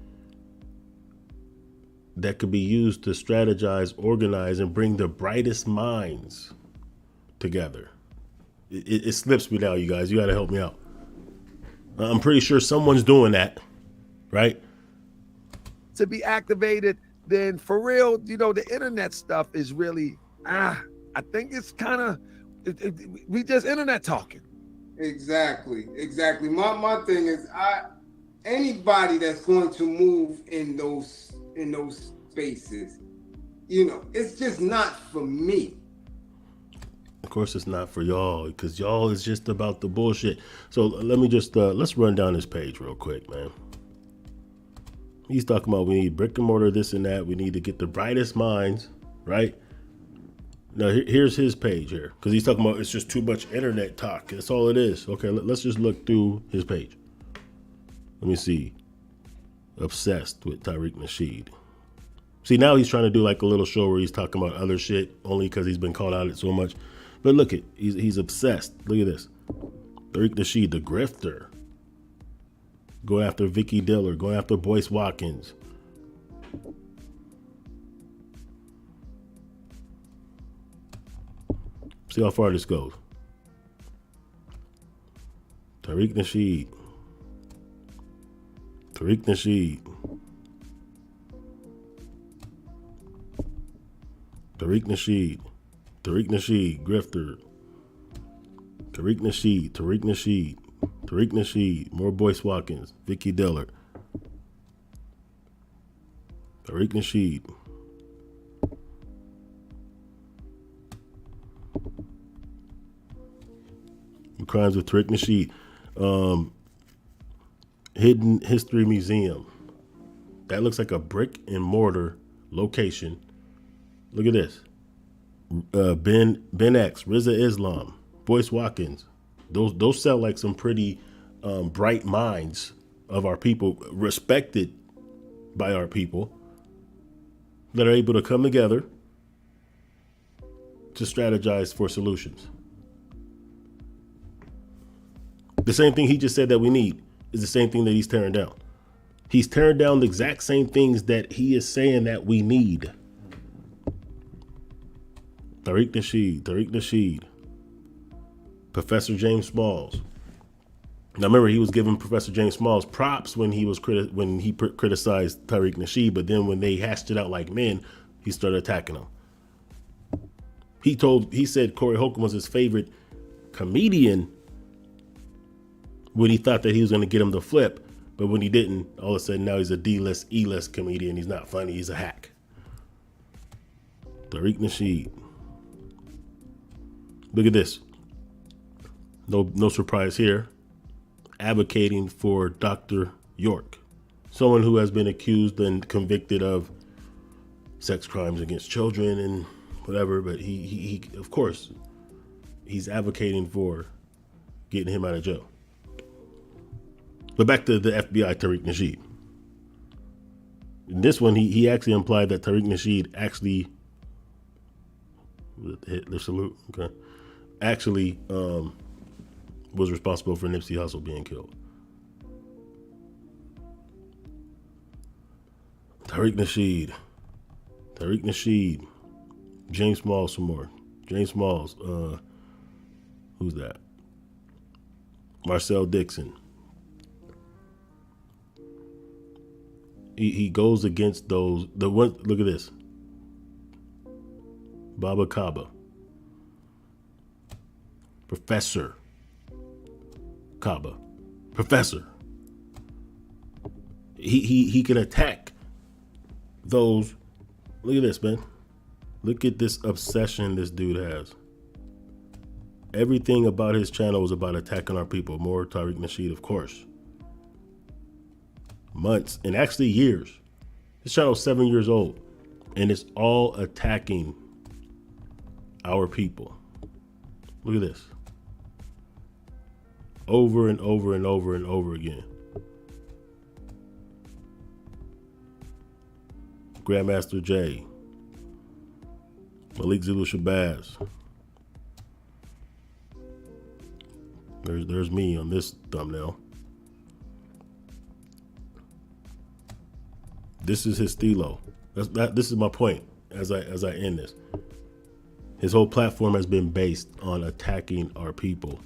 that could be used to strategize, organize, and bring the brightest minds together? It slips me now, you guys. You got to help me out. I'm pretty sure someone's doing that, right? To be activated, then for real, you know, the internet stuff is really, I think it's kind of, we just internet talking. Exactly. My thing is, anybody that's going to move in those spaces, you know, it's just not for me. Of course it's not for y'all, because y'all is just about the bullshit. So let me just let's run down this page real quick, man. He's talking about we need brick and mortar, this and that. We need to get the brightest minds, right? Now here's his page here, because he's talking about it's just too much internet talk. That's all it is. Okay, let's just look through his page. Let me see. Obsessed with Tariq Nasheed. See, now he's trying to do like a little show where he's talking about other shit only because he's been called out it so much. But look it, he's obsessed. Look at this. Tariq Nasheed, the grifter. Going after Vicky Diller, going after Boyce Watkins. See how far this goes. Tariq Nasheed. Tariq Nasheed. Tariq Nasheed. Tariq Nasheed, grifter. Tariq Nasheed. Tariq Nasheed. Tariq Nasheed. More Boyce Watkins. Vicky Diller. Tariq Nasheed. Crimes of Tariq Nasheed. Hidden History Museum. That looks like a brick and mortar location. Look at this. Ben X, Rizza Islam, Boyce Watkins. Those sound like some pretty bright minds of our people, respected by our people, that are able to come together to strategize for solutions. The same thing he just said that we need is the same thing that he's tearing down. He's tearing down the exact same things that he is saying that we need. Tariq Nasheed, Professor James Smalls. Now remember, he was giving Professor James Smalls props when he criticized Tariq Nasheed, but then when they hashed it out like men, he started attacking him. He said Corey Holcomb was his favorite comedian when he thought that he was going to get him to flip, but when he didn't, all of a sudden now he's a D-list, E-list comedian. He's not funny. He's a hack. Tariq Nasheed. Look at this. No surprise here. Advocating for Dr. York, someone who has been accused and convicted of sex crimes against children and whatever, but he of course, he's advocating for getting him out of jail. But back to the FBI, Tariq Nasheed. In this one, he actually implied that Tariq Nasheed actually Hitler salute, okay, actually was responsible for Nipsey Hussle being killed. Tariq Nasheed, James Smalls, some more. James Smalls, who's that? Marcel Dixon. He goes against those. Look at this. Baba Kaba. Professor Kaba. Professor. He can attack those. Look at this, man. Look at this obsession this dude has. Everything about his channel was about attacking our people. More Tariq Nasheed, of course. Months and actually years. This channel is 7 years old, and it's all attacking our people. Look at this. Over and over and over and over again. Grandmaster Jay, Malik Zulu Shabazz. There's me on this thumbnail. This is his stilo. This is my point as I end this. His whole platform has been based on attacking our people.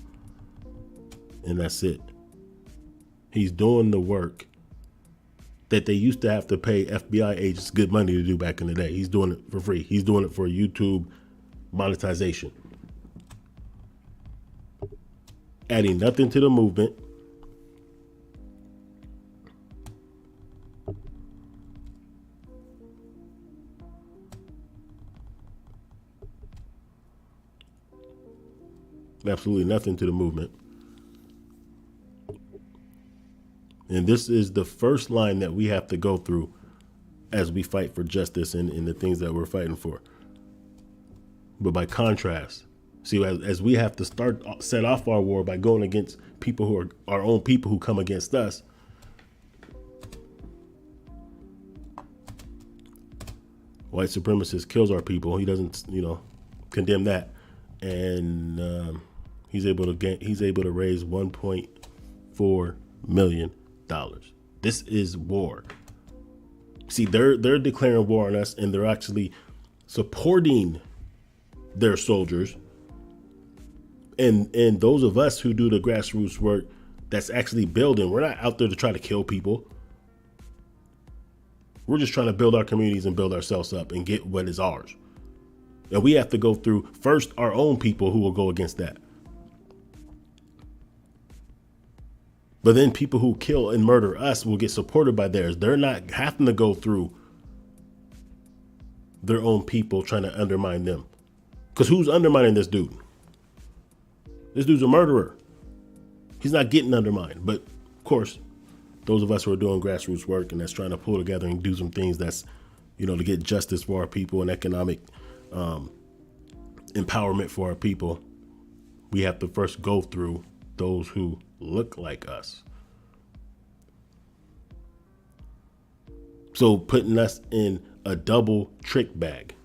And that's it. He's doing the work that they used to have to pay FBI agents good money to do back in the day. He's doing it for free. He's doing it for YouTube monetization. Adding nothing to the movement. Absolutely nothing to the movement. And this is the first line that we have to go through as we fight for justice and the things that we're fighting for. But by contrast, see, as we have to set off our war by going against people who are our own people who come against us, white supremacist kills our people. He doesn't, condemn that, and he's able to raise $1.4 million. This is war. See, they're declaring war on us, and they're actually supporting their soldiers. And those of us who do the grassroots work that's actually building, we're not out there to try to kill people. We're just trying to build our communities and build ourselves up and get what is ours. And we have to go through first our own people who will go against that. But then people who kill and murder us will get supported by theirs. They're not having to go through their own people trying to undermine them. Because who's undermining this dude? This dude's a murderer. He's not getting undermined. But of course, those of us who are doing grassroots work and that's trying to pull together and do some things that's, to get justice for our people and economic empowerment for our people, we have to first go through those who look like us. So putting us in a double trick bag.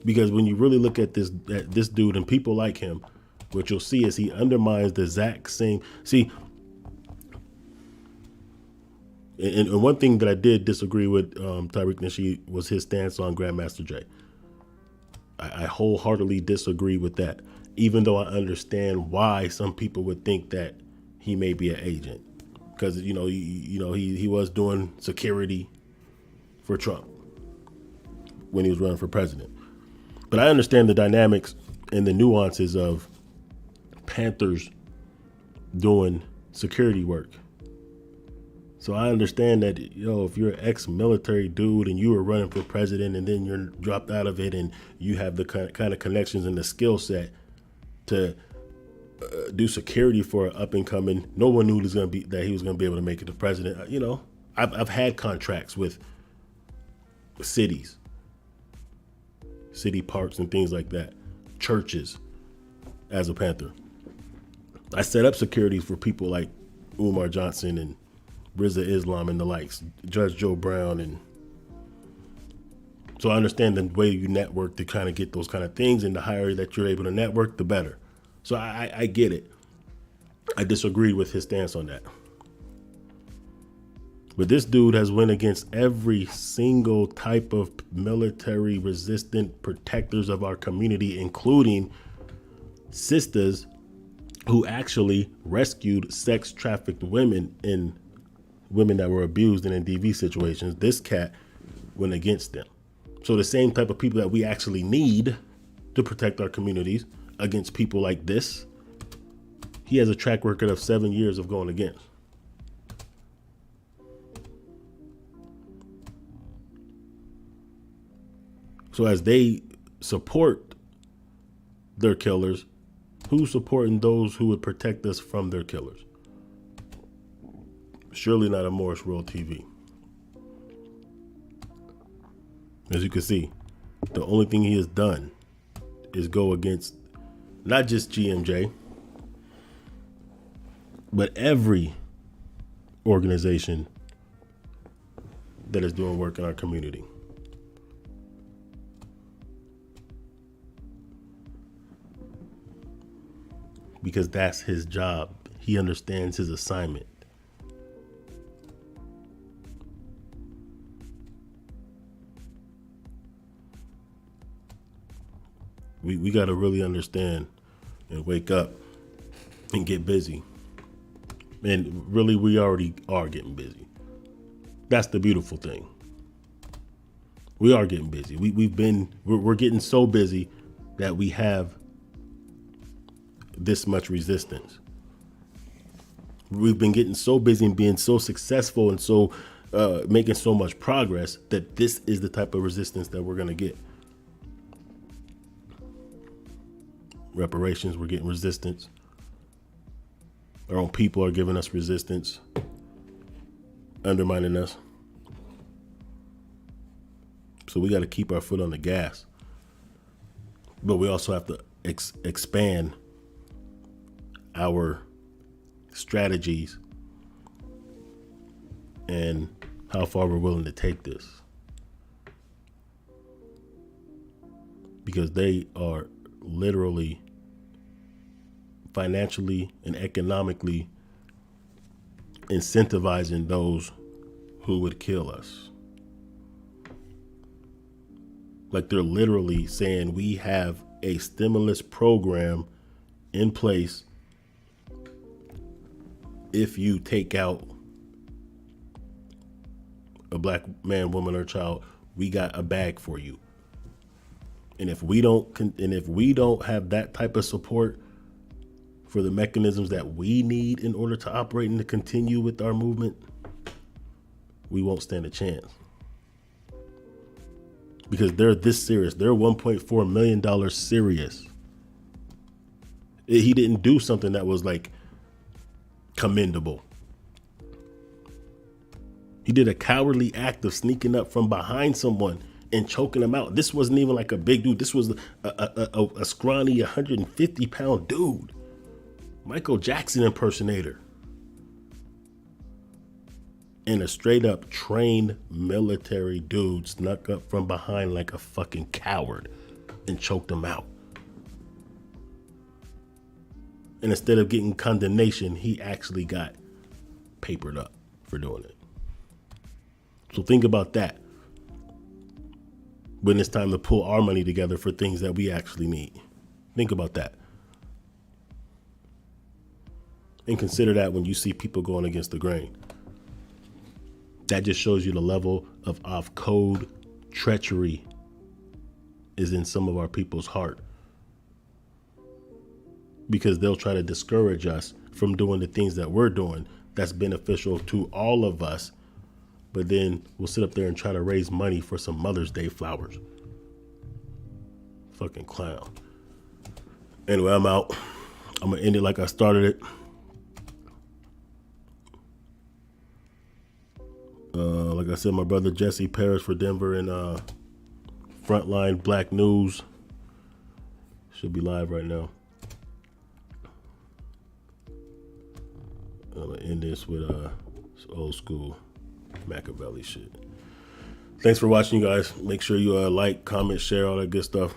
Because when you really look at this dude and people like him, what you'll see is he undermines the exact same. See, and one thing that I did disagree with Tariq Nasheed was his stance on Grandmaster Jay. I wholeheartely disagree with that, even though I understand why some people would think that he may be an agent, because he was doing security for Trump when he was running for president. But I understand the dynamics and the nuances of Panthers doing security work. So I understand that, if you're an ex-military dude and you were running for president and then you're dropped out of it and you have the kind of connections and the skill set to do security for an up and coming, no one knew that he was going to be able to make it to president. I've had contracts with cities, city parks and things like that, churches as a Panther. I set up security for people like Umar Johnson and Rizza Islam and the likes, Judge Joe Brown. And so I understand the way you network to kind of get those kind of things, and the higher that you're able to network, the better. So I get it. I disagree with his stance on that. But this dude has went against every single type of military resistant protectors of our community, including sisters who actually rescued sex trafficked women and women that were abused in DV situations. This cat went against them. So the same type of people that we actually need to protect our communities against people like this, he has a track record of 7 years of going against. So as they support their killers, who's supporting those who would protect us from their killers? Surely not a Morris World TV. As you can see, the only thing he has done is go against not just GMJ, but every organization that is doing work in our community. Because that's his job. He understands his assignment. We got to really understand and wake up and get busy. And really, we already are getting busy. That's the beautiful thing. We are getting busy. We're getting so busy that we have this much resistance. We've been getting so busy and being so successful and so making so much progress that this is the type of resistance that we're going to get. Reparations, we're getting resistance. Our own people are giving us resistance, undermining us. So we got to keep our foot on the gas. But we also have to expand our strategies and how far we're willing to take this. Because they are literally financially and economically incentivizing those who would kill us. Like they're literally saying we have a stimulus program in place. If you take out a black man, woman, or child, we got a bag for you. And if we don't have that type of support for the mechanisms that we need in order to operate and to continue with our movement, we won't stand a chance. Because they're this serious. They're $1.4 million serious. He didn't do something that was like commendable. He did a cowardly act of sneaking up from behind someone and choking him out. This wasn't even like a big dude. This was a scrawny 150-pound dude. Michael Jackson impersonator. And a straight up trained military dude snuck up from behind like a fucking coward and choked him out. And instead of getting condemnation, he actually got papered up for doing it. So think about that when it's time to pull our money together for things that we actually need. Think about that. And consider that when you see people going against the grain. That just shows you the level of off-code treachery is in some of our people's heart. Because they'll try to discourage us from doing the things that we're doing that's beneficial to all of us. But then we'll sit up there and try to raise money for some Mother's Day flowers. Fucking clown. Anyway, I'm out. I'm going to end it like I started it. Like I said, my brother Jesse Paris for Denver and Frontline Black News should be live right now. I'm gonna end this with old school Machiavelli shit. Thanks for watching, you guys. Make sure you like, comment, share, all that good stuff.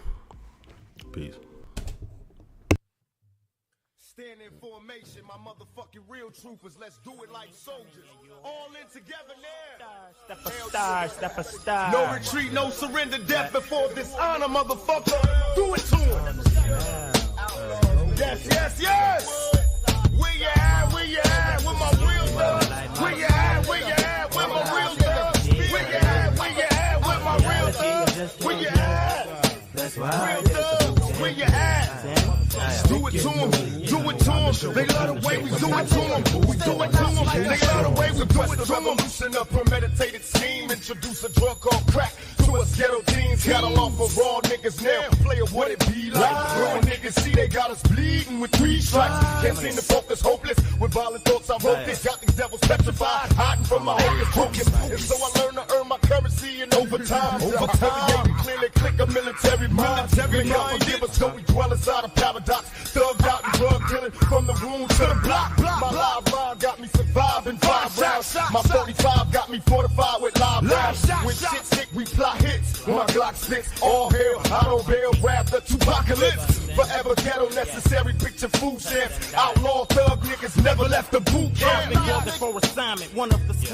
Peace. Stand in formation, my motherfucking real troopers. Let's do it like soldiers. All in together now. Step a star, step a star. No retreat, no surrender, death before dishonor, motherfucker. Do it to him. Yes, yes, yes. Where you at? Where you at? With my real thugs. Where you at? Where you at? With my real thugs. Where you at? Where you at? With my real thugs. Where you at? Real thugs. Where you at? Do it to him. Do it to him. They love the way we do it to them. We do it to them. They love the way we do it to them. Revolution, a premeditated scheme. Introduce a drug called crack to us ghetto teens. Got a law for raw niggas now. Player, what it be like? Real niggas see they got us bleeding with 3 stripes. Can't seem to focus, hopeless. With violent thoughts, I wrote this. Got these devils petrified, hiding from my hopeless focus. And so I learned to earn my currency in overtime. We clearly click a military mind. They never forgive us, so we dwell inside a paradox. Thugged out and drug dealing from the room to the block. My live mind got me surviving 5 rounds. My 45 got me fortified with live rounds. When shit sick, we plot hits. When my Glock spits, all hell, I don't bail, rap the Tupacalypse. Forever ghetto necessary, picture food stamps. Outlaw thug niggas never left the boot camp. For assignment, one of the squad.